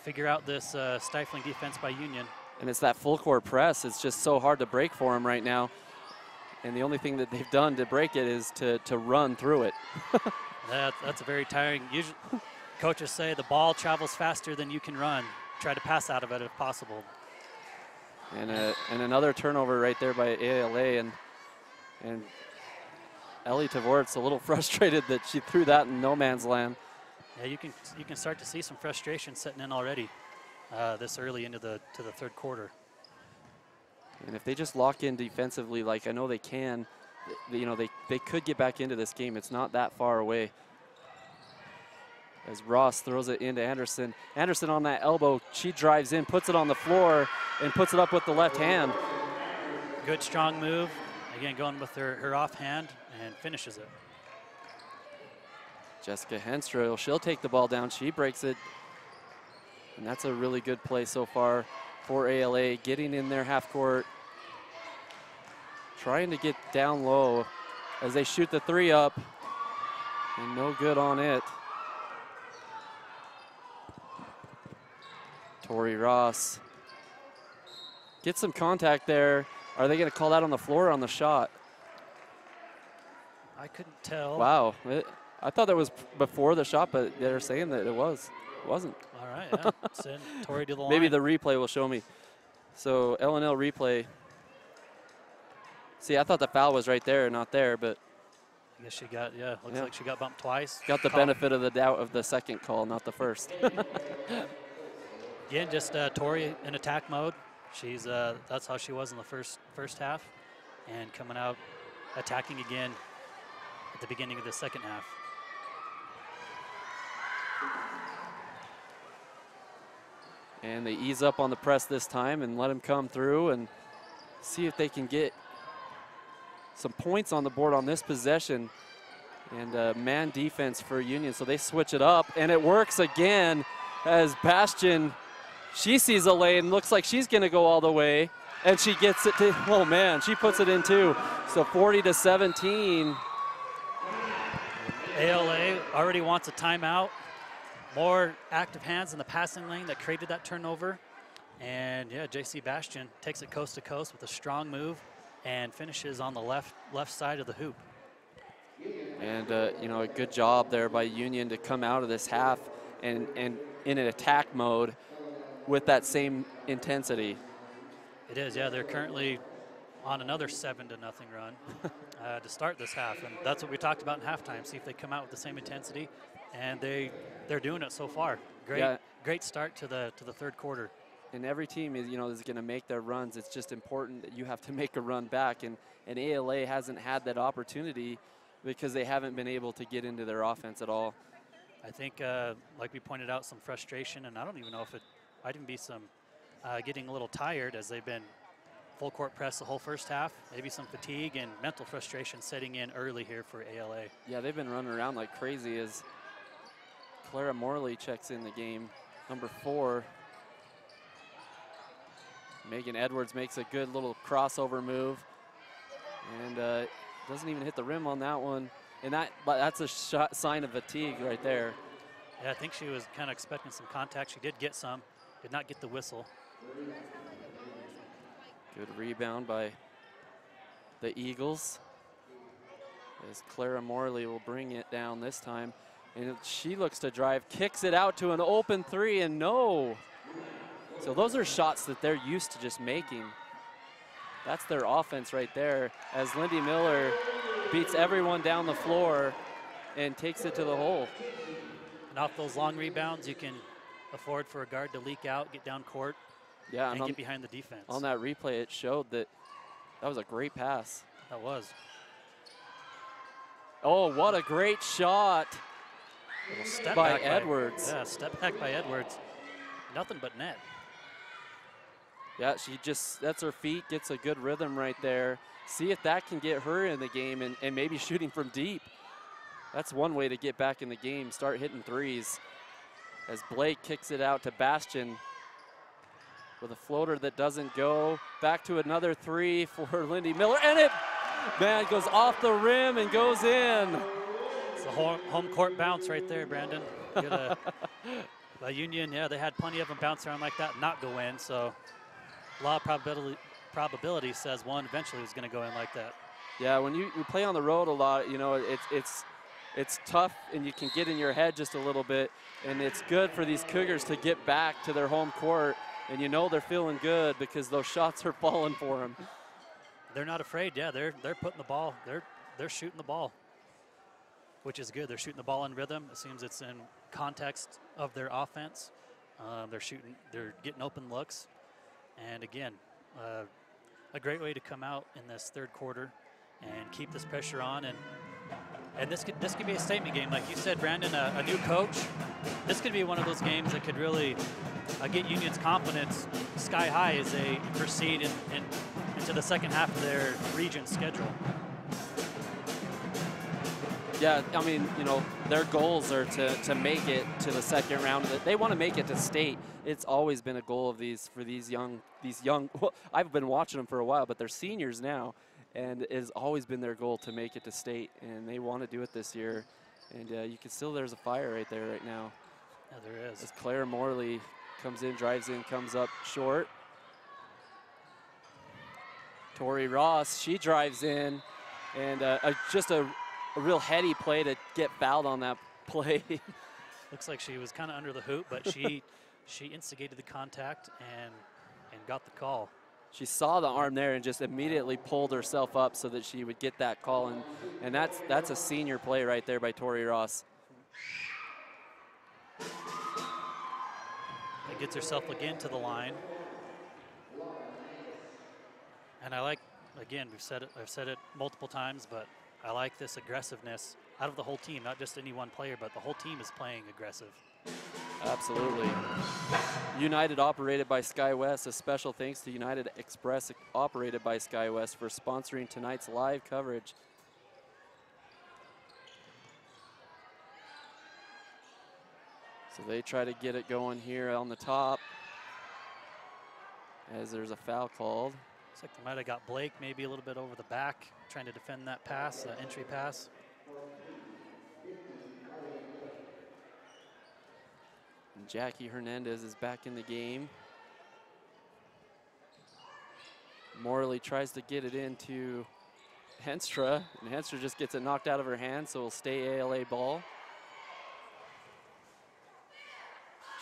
figure out this stifling defense by Union. And it's that full-court press. It's just so hard to break for them right now. And the only thing that they've done to break it is to run through it. That's a very tiring. Usually, coaches say the ball travels faster than you can run. Try to pass out of it if possible. And another turnover right there by ALA, and Ellie Tavort's a little frustrated that she threw that in no man's land. Yeah, you can start to see some frustration setting in already this early into the third quarter. And if they just lock in defensively, like I know they can, they could get back into this game. It's not that far away. as Ross throws it into Anderson. Anderson on that elbow, she drives in, puts it on the floor, and puts it up with the left hand. Good strong move. Again, going with her offhand and finishes it. Jessica Henstra, she'll take the ball down. She breaks it. And that's a really good play so far for ALA, getting in their half court, trying to get down low as they shoot the three up, and no good on it. Tori Ross gets some contact there. Are they going to call that on the floor or on the shot? I couldn't tell. Wow. I thought that was before the shot, but they're saying that it was. It wasn't. All right, yeah. Send Tori to the line. Maybe the replay will show me. So L&L replay. See, I thought the foul was right there, not there, but I guess she got, looks like she got bumped twice. got the benefit of the doubt of the second call, not the first. Again, just Tori in attack mode. She's that's how she was in the first half, and coming out attacking again at the beginning of the second half. And they ease up on the press this time and let him come through and see if they can get some points on the board on this possession. And man defense for Union, so they switch it up, and it works again as Bastion, she sees a lane, looks like she's gonna go all the way, and she gets it to, oh man, she puts it in too. So 40-17. ALA already wants a timeout. More active hands in the passing lane that created that turnover. And yeah, JC Bastion takes it coast to coast with a strong move and finishes on the left side of the hoop. And you know, a good job there by Union to come out of this half and in an attack mode with that same intensity. It is, yeah, they're currently on another 7-0 run to start this half, and that's what we talked about in halftime. See if they come out with the same intensity, and they're doing it so far. Great start to the third quarter. And every team is going to make their runs. It's just important that you have to make a run back, and ALA hasn't had that opportunity because they haven't been able to get into their offense at all. I think, like we pointed out, some frustration, and I don't even know if it might even be some getting a little tired as they've been full court press the whole first half. Maybe some fatigue and mental frustration setting in early here for ALA. Yeah, they've been running around like crazy as Clara Morley checks in the game, number 4. Megan Edwards makes a good little crossover move and doesn't even hit the rim on that one. And that's a sign of fatigue right there. Yeah, I think she was kind of expecting some contact. She did get some, did not get the whistle. Good rebound by the Eagles as Clara Morley will bring it down this time. And she looks to drive, kicks it out to an open 3, and no. So those are shots that they're used to just making. That's their offense right there as Lindy Miller beats everyone down the floor and takes it to the hole. And off those long rebounds, you can afford for a guard to leak out, get down court, and get behind the defense. On that replay, it showed that was a great pass. That was. Oh, what a great shot by Edwards. Yeah, step back by Edwards. Nothing but net. Yeah, she just sets her feet, gets a good rhythm right there. See if that can get her in the game and maybe shooting from deep. That's one way to get back in the game, start hitting threes. As Blake kicks it out to Bastion with a floater that doesn't go. Back to another 3 for Lindy Miller, and it, man, goes off the rim and goes in. It's a home court bounce right there, Brandon. By Union, yeah, they had plenty of them bounce around like that and not go in, so a lot of probability says one eventually was going to go in like that. Yeah, when you play on the road a lot, it's tough and you can get in your head just a little bit, and it's good for these Cougars to get back to their home court, and they're feeling good because those shots are falling for them. They're not afraid. Yeah, they're putting the ball. They're shooting the ball, which is good. They're shooting the ball in rhythm. It seems it's in context of their offense. They're getting open looks, and again, a great way to come out in this third quarter and keep this pressure on and And this could be a statement game. Like you said, Brandon, a new coach. This could be one of those games that could really get Union's confidence sky high as they proceed into the second half of their region schedule. Yeah, I mean, you know, their goals are to make it to the second round. They want to make it to state. It's always been a goal of these young. Well, I've been watching them for a while, but they're seniors now, and it has always been their goal to make it to state, and they want to do it this year. And you can still, there's a fire right there right now. Yeah, there is. As Claire Morley comes in, drives in, comes up short. Tori Ross, she drives in, and just a real heady play to get fouled on that play. Looks like she was kind of under the hoop, but she instigated the contact and got the call. She saw the arm there and just immediately pulled herself up so that she would get that call, and that's a senior play right there by Tori Ross. And gets herself again to the line. And I like, again, I've said it multiple times, but I like this aggressiveness out of the whole team, not just any one player, but the whole team is playing aggressive. Absolutely. United operated by SkyWest. A special thanks to United Express operated by SkyWest for sponsoring tonight's live coverage. So they try to get it going here on the top as there's a foul called. Looks like they might have got Blake maybe a little bit over the back, trying to defend that pass, entry pass. And Jackie Hernandez is back in the game. Morley tries to get it into Henstra, and Henstra just gets it knocked out of her hand, so it'll stay ALA ball.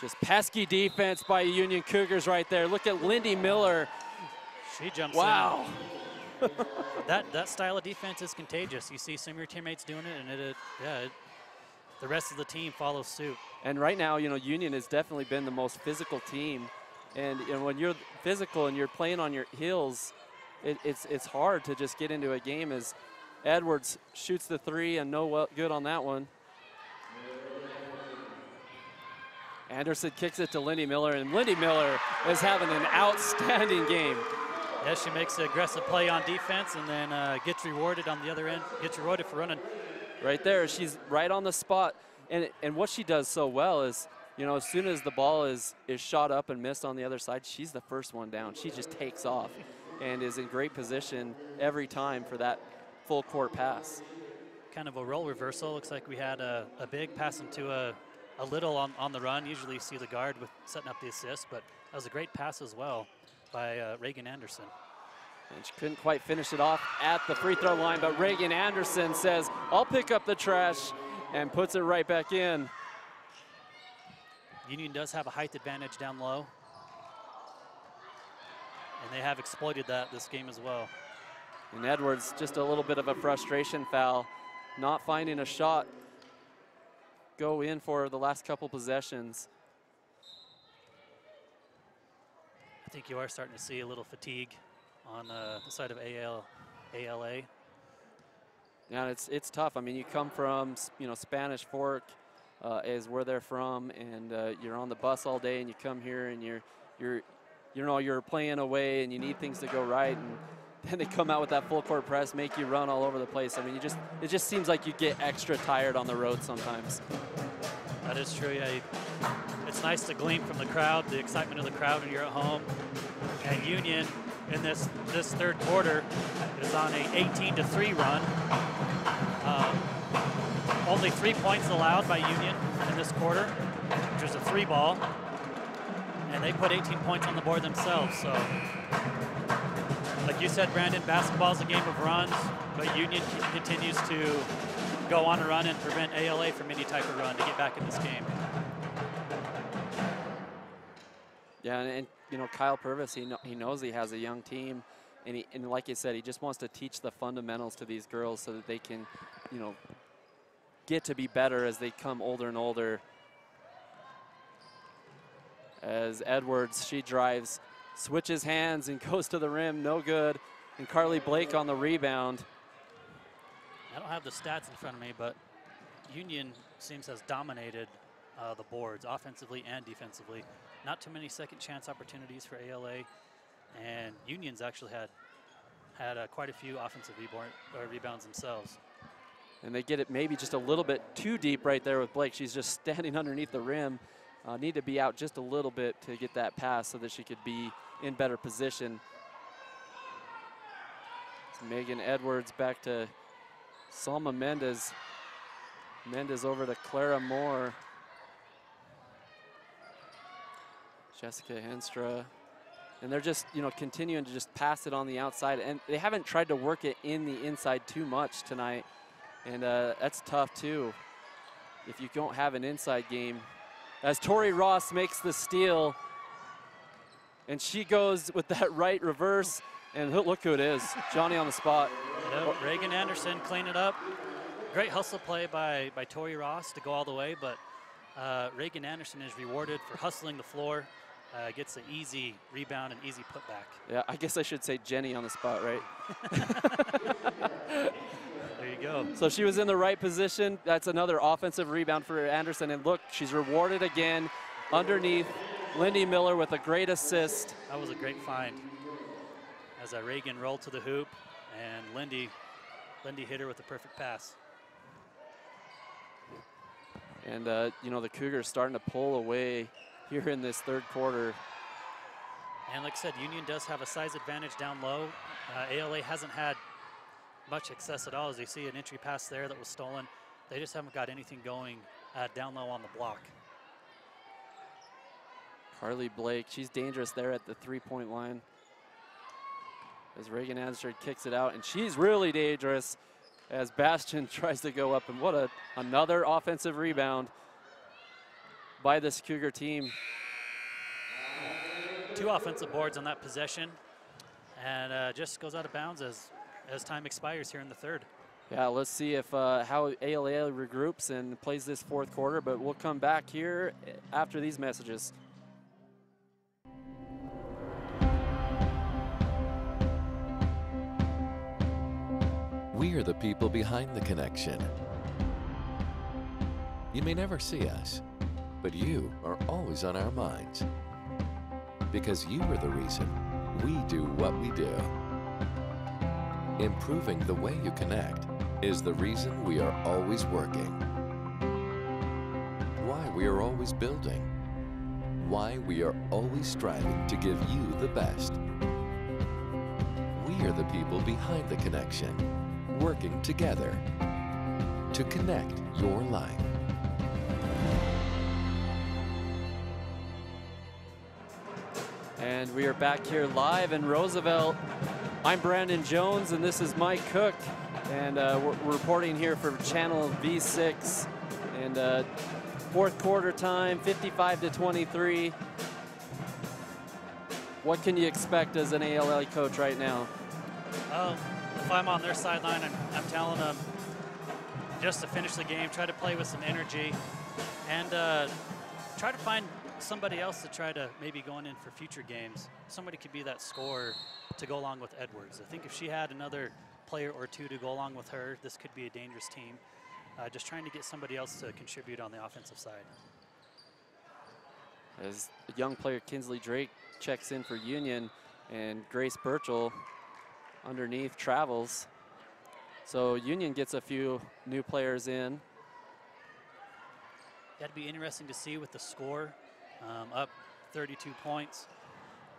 Just pesky defense by Union Cougars right there. Look at Lindy Miller. She jumps wow. in. That style of defense is contagious. You see some of your teammates doing it, and the rest of the team follows suit. And right now, you know, Union has definitely been the most physical team. And you know, when you're physical and you're playing on your heels, it's hard to just get into a game as Edwards shoots the three and no good on that one. Anderson kicks it to Lindy Miller, and Lindy Miller is having an outstanding game. Yeah, she makes an aggressive play on defense and then gets rewarded on the other end, gets rewarded for running. Right there, she's right on the spot. And what she does so well is, you know, as soon as the ball is shot up and missed on the other side, she's the first one down. She just takes off and is in great position every time for that full court pass. Kind of a role reversal. Looks like we had a big pass into a little on the run. Usually you see the guard with setting up the assist, but that was a great pass as well by Reagan Anderson. And she couldn't quite finish it off at the free throw line, but Reagan Anderson says, I'll pick up the trash, and puts it right back in. Union does have a height advantage down low, and they have exploited that this game as well. And Edwards, just a little bit of a frustration foul, not finding a shot go in for the last couple possessions. I think you are starting to see a little fatigue on the side of ALA. Yeah, it's tough. I mean, you come from, you know, Spanish Fork is where they're from, and you're on the bus all day, and you come here and you're playing away, and you need things to go right, and then they come out with that full court press, make you run all over the place. I mean, it just seems like you get extra tired on the road sometimes. That is true. Yeah, it's nice to glean from the crowd, the excitement of the crowd when you're at home. And Union in this third quarter is on a 18-3 run. Only 3 points allowed by Union in this quarter, which is a 3-ball. And they put 18 points on the board themselves. So, like you said, Brandon, basketball is a game of runs, but Union continues to go on a run and prevent ALA from any type of run to get back in this game. Yeah, and you know, Kyle Purvis, he knows he has a young team, and like you said, he just wants to teach the fundamentals to these girls so that they can, you know, get to be better as they come older and older. As Edwards, she drives, switches hands and goes to the rim, no good. And Carly Blake on the rebound. I don't have the stats in front of me, but Union seems to have dominated the boards offensively and defensively. Not too many second chance opportunities for ALA, and Union's actually had quite a few offensive rebounds themselves. And they get it maybe just a little bit too deep right there with Blake. She's just standing underneath the rim. Need to be out just a little bit to get that pass so that she could be in better position. It's Megan Edwards back to Salma Mendez. Mendez over to Clara Moore. Jessica Henstra. And they're just, continuing to just pass it on the outside. And they haven't tried to work it in the inside too much tonight. And that's tough too if you don't have an inside game. As Tori Ross makes the steal. And she goes with that right reverse. And look who it is, Johnny on the spot. Yep, Reagan Anderson clean it up. Great hustle play by Tori Ross to go all the way, but Reagan Anderson is rewarded for hustling the floor. Gets an easy rebound and easy putback. Yeah, I guess I should say Jenny on the spot, right? There you go. So she was in the right position. That's another offensive rebound for Anderson. And look, she's rewarded again underneath. Lindy Miller with a great assist. That was a great find. As Reagan rolled to the hoop, and Lindy hit her with a perfect pass. And, the Cougars starting to pull away here in this third quarter. And like I said, Union does have a size advantage down low. ALA hasn't had much success at all. As you see an entry pass there that was stolen. They just haven't got anything going down low on the block. Carly Blake, she's dangerous there at the three-point line. As Reagan Anderson kicks it out, and she's really dangerous as Bastion tries to go up. And what another offensive rebound by this Cougar team. 2 offensive boards on that possession, and just goes out of bounds as time expires here in the third. Yeah, let's see if how ALA regroups and plays this fourth quarter, but we'll come back here after these messages. We are the people behind the connection. You may never see us, but you are always on our minds. Because you are the reason we do what we do. Improving the way you connect is the reason we are always working. Why we are always building. Why we are always striving to give you the best. We are the people behind the connection, working together to connect your life. And we are back here live in Roosevelt. I'm Brandon Jones, and this is Mike Cook. And we're reporting here for Channel V6. And fourth quarter time, 55-23. What can you expect as an ALA coach right now? Well, if I'm on their sideline, I'm telling them just to finish the game, try to play with some energy, and try to find somebody else to try to maybe going in for future games. Somebody could be that scorer to go along with Edwards. I think if she had another player or two to go along with her, this could be a dangerous team. Just trying to get somebody else to contribute on the offensive side. As the young player Kinsley Drake checks in for Union, and Grace Burchell underneath travels. So Union gets a few new players in. That'd be interesting to see with the score up 32 points.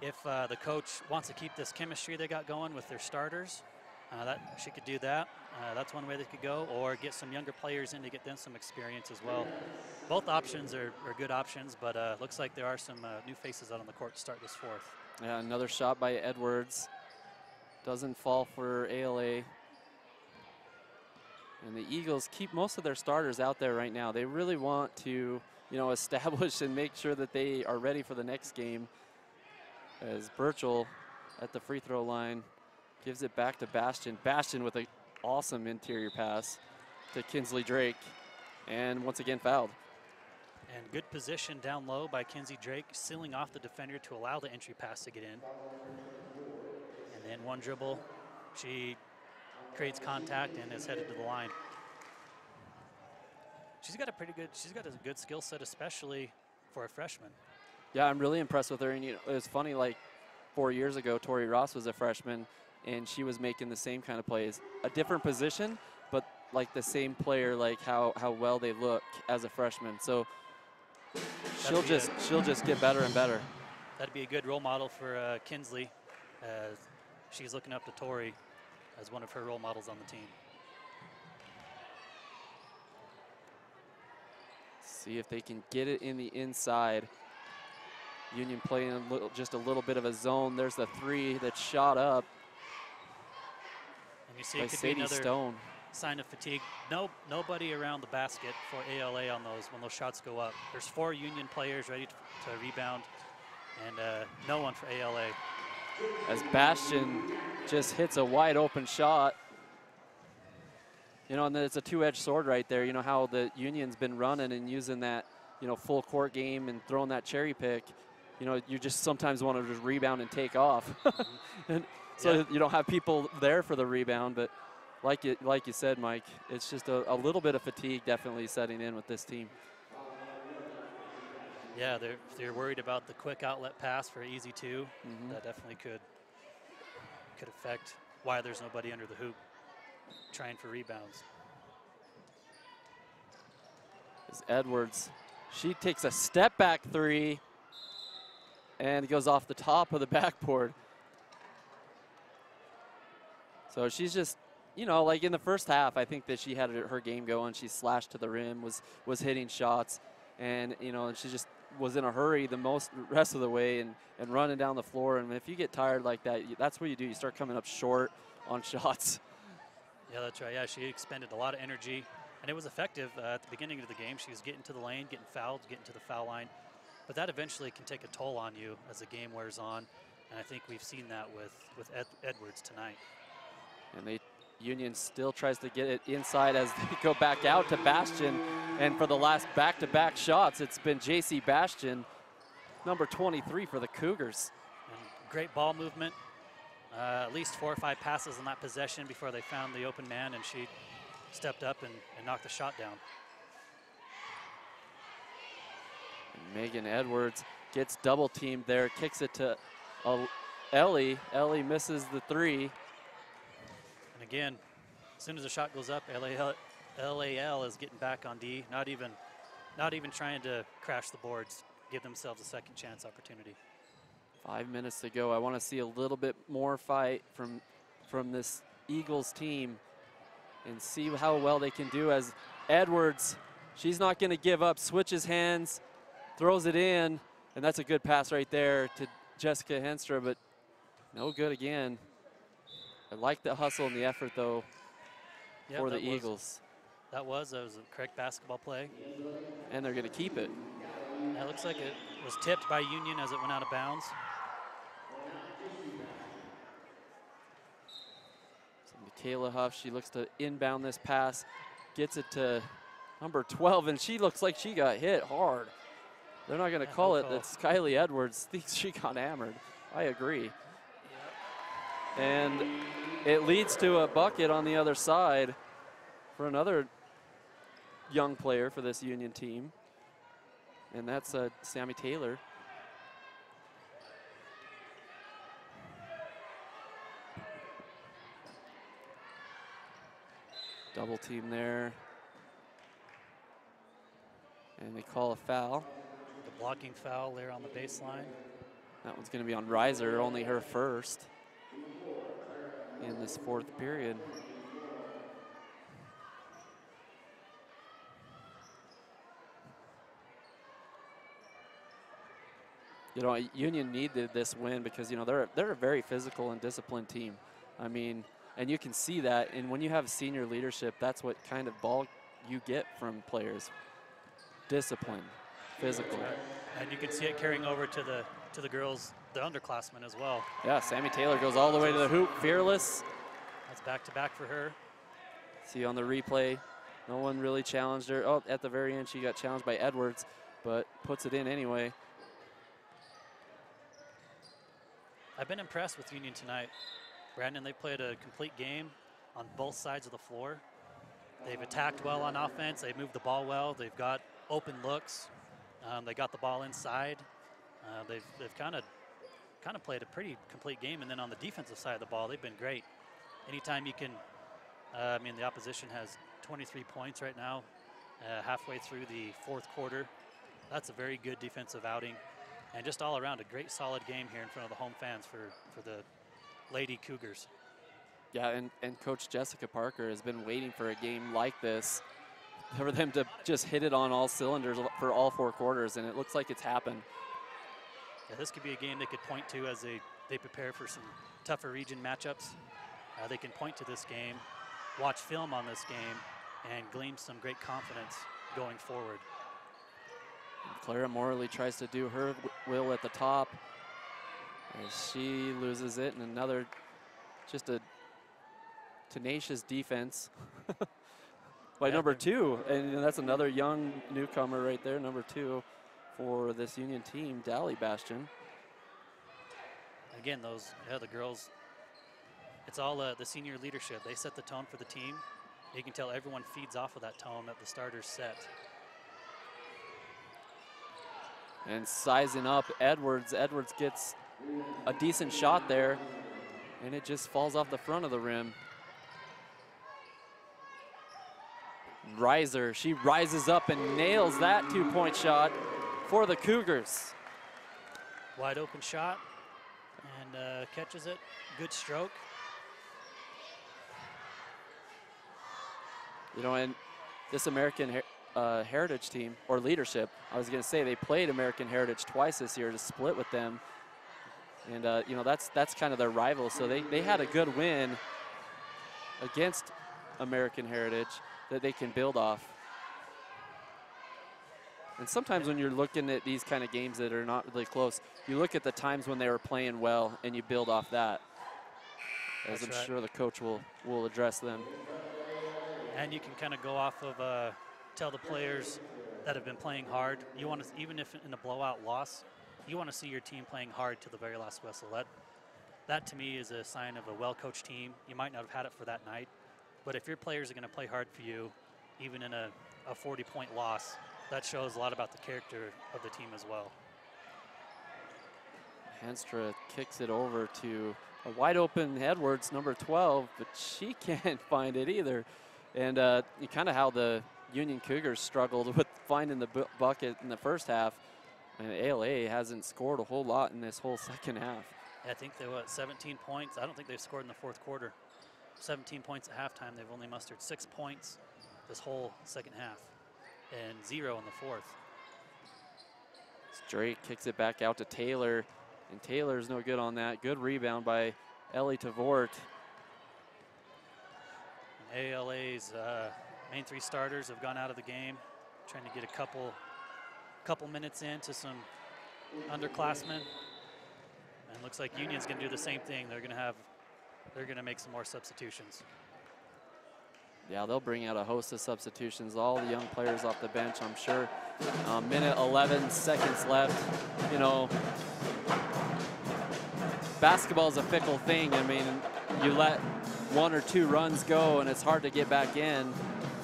If the coach wants to keep this chemistry they got going with their starters, that she could do that. That's one way they could go, or get some younger players in to get them some experience as well. Both options are good options, but looks like there are some new faces out on the court to start this fourth. Yeah, another shot by Edwards. Doesn't fall for ALA. And the Eagles keep most of their starters out there right now. They really want to, establish and make sure that they are ready for the next game. As Burchell at the free throw line gives it back to Bastion. Bastion with an awesome interior pass to Kinsley Drake. And once again fouled. And good position down low by Kinsley Drake, sealing off the defender to allow the entry pass to get in. And then one dribble. She creates contact and is headed to the line. She's got a good skill set, especially for a freshman. Yeah, I'm really impressed with her. And it was funny, like 4 years ago, Tori Ross was a freshman, and she was making the same kind of plays. A different position, but like the same player, like how well they look as a freshman. So she'll just get better and better. That'd be a good role model for Kinsley. She's looking up to Tori as one of her role models on the team. See if they can get it in the inside. Union playing just a little bit of a zone. There's the three that shot up. And you see by it could Sadie be another Stone. sign of fatigue. Nobody around the basket for ALA on those when those shots go up. There's 4 Union players ready to rebound, and no one for ALA. As Bastion just hits a wide open shot. You know, and it's a two-edged sword right there. You know how the Union's been running and using that, you know, full court game and throwing that cherry pick. You know, you just sometimes want to just rebound and take off. And so you don't have people there for the rebound. But like you said, Mike, it's just a little bit of fatigue definitely setting in with this team. Yeah, they're worried about the quick outlet pass for easy two. That definitely could affect why there's nobody under the hoop trying for rebounds. As Edwards, she takes a step back three and it goes off the top of the backboard. So she's just, you know, like in the first half, I think that she had her game going. She slashed to the rim, was hitting shots, and you know, and she just was in a hurry the rest of the way and running down the floor. And if you get tired like that, that's what you do. You start coming up short on shots. Yeah, that's right. Yeah, she expended a lot of energy, and it was effective at the beginning of the game. She was getting to the lane, getting fouled, getting to the foul line. But that eventually can take a toll on you as the game wears on, and I think we've seen that with Edwards tonight. And Union still tries to get it inside as they go back out to Bastion. And for the last back-to-back shots, it's been J.C. Bastion, number 23 for the Cougars. And great ball movement. At least 4 or 5 passes on that possession before they found the open man, and she stepped up and knocked the shot down. And Megan Edwards gets double teamed there, kicks it to Ellie. Ellie misses the three. And again, as soon as the shot goes up, LAL is getting back on D, not even trying to crash the boards, give themselves a second chance opportunity. 5 minutes to go. I want to see a little bit more fight from this Eagles team and see how well they can do as Edwards, she's not going to give up, switches hands, throws it in, and that's a good pass right there to Jessica Henstra, but no good again. I like the hustle and the effort, though, for the Eagles. That was a correct basketball play. And they're going to keep it. It looks like it was tipped by Union as it went out of bounds. So Michaela Huff, she looks to inbound this pass, gets it to number 12, and she looks like she got hit hard. They're not going to call it that Kylie Edwards thinks she got hammered. I agree. And it leads to a bucket on the other side for another young player for this Union team. And that's Sammy Taylor. Double team there. And they call a foul. The blocking foul there on the baseline. That one's going to be on Reiser, only her first in this fourth period. You know, Union needed this win because, you know, they're a very physical and disciplined team. I mean, and you can see that. And when you have senior leadership, that's what kind of ball you get from players. Discipline, physical. And you can see it carrying over to the girls, the underclassmen as well. Yeah, Sammy Taylor goes all the way to the hoop, fearless. That's back-to-back for her. See on the replay, no one really challenged her. Oh, at the very end, she got challenged by Edwards, but puts it in anyway. I've been impressed with Union tonight. Brandon, they played a complete game. on both sides of the floor. They've attacked well on offense. They've moved the ball well. They've got open looks. They got the ball inside. They've kind of played a pretty complete game. And then on the defensive side of the ball, they've been great. Anytime you can, I mean, the opposition has 23 points right now, halfway through the fourth quarter. That's a very good defensive outing. And just all around a great solid game here in front of the home fans for the Lady Cougars. Yeah, and Coach Jessica Parker has been waiting for a game like this for them to just hit it on all cylinders for all 4 quarters, and it looks like it's happened. Yeah, this could be a game they could point to as they prepare for some tougher region matchups. They can point to this game, watch film on this game, and glean some great confidence going forward. And Clara Morley tries to do her will at the top as she loses it, and another just a tenacious defense by number 2, and that's another young newcomer right there, number 2 for this Union team, Dally Bastion. Again, the girls, it's all the senior leadership. They set the tone for the team. You can tell everyone feeds off of that tone that the starters set. And sizing up Edwards. Edwards gets a decent shot there, and it just falls off the front of the rim. Riser, she rises up and nails that 2-point shot for the Cougars. Wide open shot, and catches it. Good stroke. You know, and this American Heritage team, or leadership, I was going to say, they played American Heritage twice this year to split with them. And, you know, that's kind of their rival. So they had a good win against American Heritage that they can build off. And sometimes when you're looking at these kind of games that are not really close, you look at the times when they were playing well and you build off that. As I'm sure the coach will address them. And you can kind of go off of tell the players that have been playing hard. You want to, even if in a blowout loss, you want to see your team playing hard to the very last whistle. That to me is a sign of a well-coached team. You might not have had it for that night, but if your players are going to play hard for you, even in a 40-point loss, that shows a lot about the character of the team as well. Henstra kicks it over to a wide open Edwards, number 12, but she can't find it either. And kind of how the Union Cougars struggled with finding the bucket in the first half. And ALA hasn't scored a whole lot in this whole second half. I think they were at 17 points. I don't think they've scored in the fourth quarter. 17 points at halftime. They've only mustered 6 points this whole second half and 0 in the fourth. Drake kicks it back out to Taylor, and Taylor's no good on that. Good rebound by Ellie Tavort. And ALA's main 3 starters have gone out of the game, trying to get a couple minutes into some underclassmen. And looks like Union's going to do the same thing. They're going to make some more substitutions. Yeah, they'll bring out a host of substitutions. All the young players off the bench, I'm sure. Minute 11 seconds left. You know, basketball is a fickle thing. I mean, you let 1 or 2 runs go, and it's hard to get back in.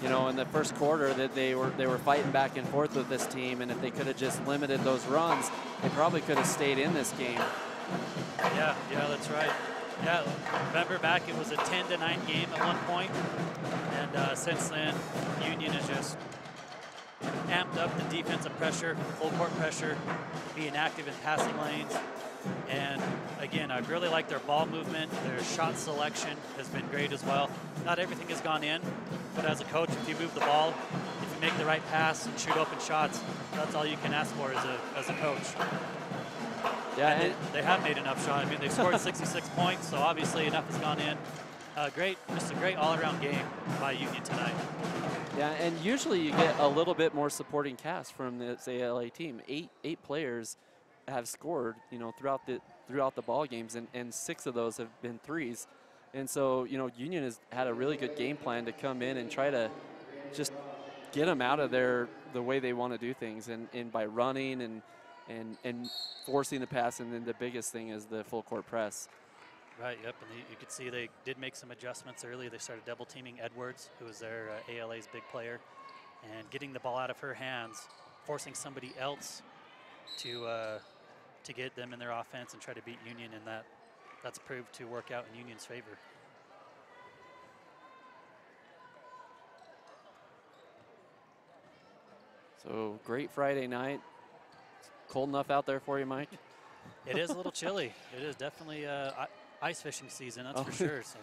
You know, in the first quarter, that they were fighting back and forth with this team, and if they could have just limited those runs, they probably could have stayed in this game. Yeah, that's right. Yeah, remember back it was a 10-9 game at one point, and since then, Union has just amped up the defensive pressure, full court pressure, being active in passing lanes. And again, I really like their ball movement. Their shot selection has been great as well. Not everything has gone in, but as a coach, if you move the ball, if you make the right pass and shoot open shots, that's all you can ask for as a coach. Yeah, they have made enough shots. I mean, they've scored 66 points, so obviously enough has gone in. Just a great all-around game by Union tonight. Yeah, and usually you get a little bit more supporting cast from this ALA team. Eight players have scored, you know, throughout the ball games, and 6 of those have been threes. And so, you know, Union has had a really good game plan to come in and try to just get them out of the way they want to do things, and by running and forcing the pass, and then the biggest thing is the full court press. Right, yep, and you could see they did make some adjustments early. They started double teaming Edwards, who was their ALA's big player, and getting the ball out of her hands, forcing somebody else to get them in their offense and try to beat Union, and that's proved to work out in Union's favor. So great Friday night. Cold enough out there for you, Mike? It is a little chilly. It is definitely ice fishing season, that's for sure. So.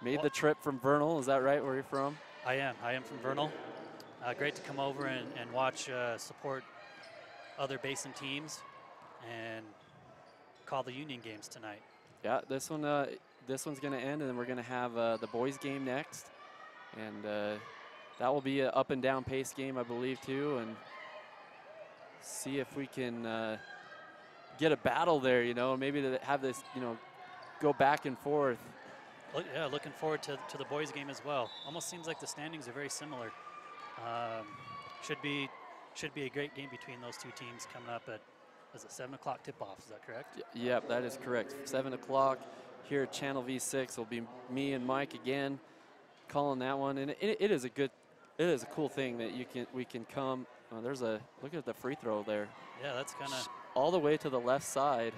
Made the trip from Vernal, is that right, where you're from? I am from Vernal. Great to come over and watch, support other Basin teams and call the Union games tonight. Yeah, this one's going to end, and then we're going to have the boys game next. And that will be an up and down pace game, I believe, too. And see if we can get a battle there, you know, maybe to have this, you know, go back and forth. Yeah, looking forward to the boys game as well. Almost seems like the standings are very similar. Should be a great game between those two teams coming up at, is it 7 o'clock tip-off, is that correct? Yep, that is correct. 7 o'clock here at Channel V6 will be me and Mike again calling that one. And it is a cool thing that we can come. Oh, look at the free throw there. Yeah, that's kind of all the way to the left side.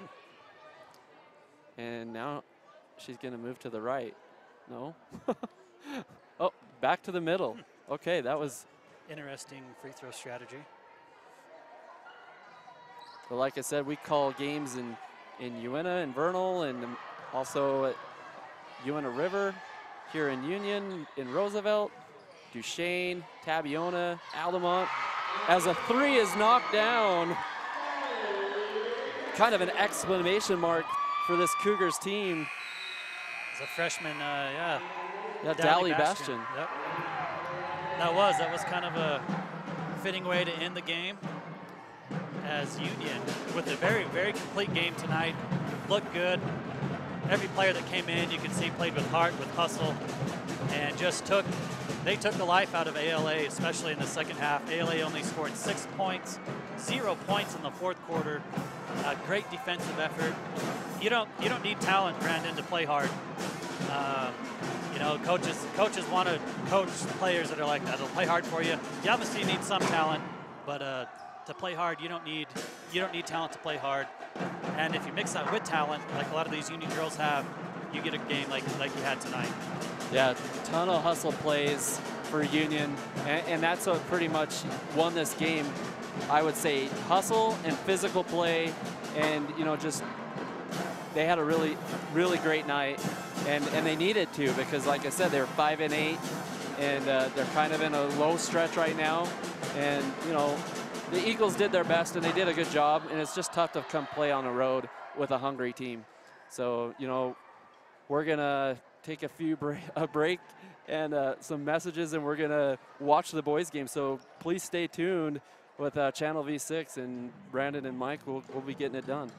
And now she's going to move to the right. No. Oh, back to the middle. Okay, that was interesting free throw strategy. But like I said, we call games in Uinta and Vernal, and also at Uinta River, here in Union, in Roosevelt, Duchesne, Tabiona, Altamont. As a three is knocked down, kind of an exclamation mark for this Cougars team. As a freshman, yeah, Dally Bastion. Yep. That was kind of a fitting way to end the game, as Union, with a very, very complete game tonight, looked good. Every player that came in, you can see, played with heart, with hustle, and they took the life out of ALA, especially in the second half. ALA only scored 6 points, 0 points in the fourth quarter. A great defensive effort. You don't need talent, Brandon, to play hard. You know, coaches want to coach players that are like that. They'll play hard for you. You obviously need some talent, but to play hard, you don't need talent to play hard. And if you mix that with talent, like a lot of these Union girls have, you get a game like you had tonight. Yeah, ton of hustle plays for Union, and that's what pretty much won this game. I would say hustle and physical play, and you know, just they had a really, really great night, and they needed to, because like I said, they were 5-8, and they're kind of in a low stretch right now, and you know, the Eagles did their best and they did a good job, and it's just tough to come play on the road with a hungry team. So you know, we're gonna take a break and some messages, and we're gonna watch the boys game. So please stay tuned with Channel V6, and Brandon and Mike will be getting it done.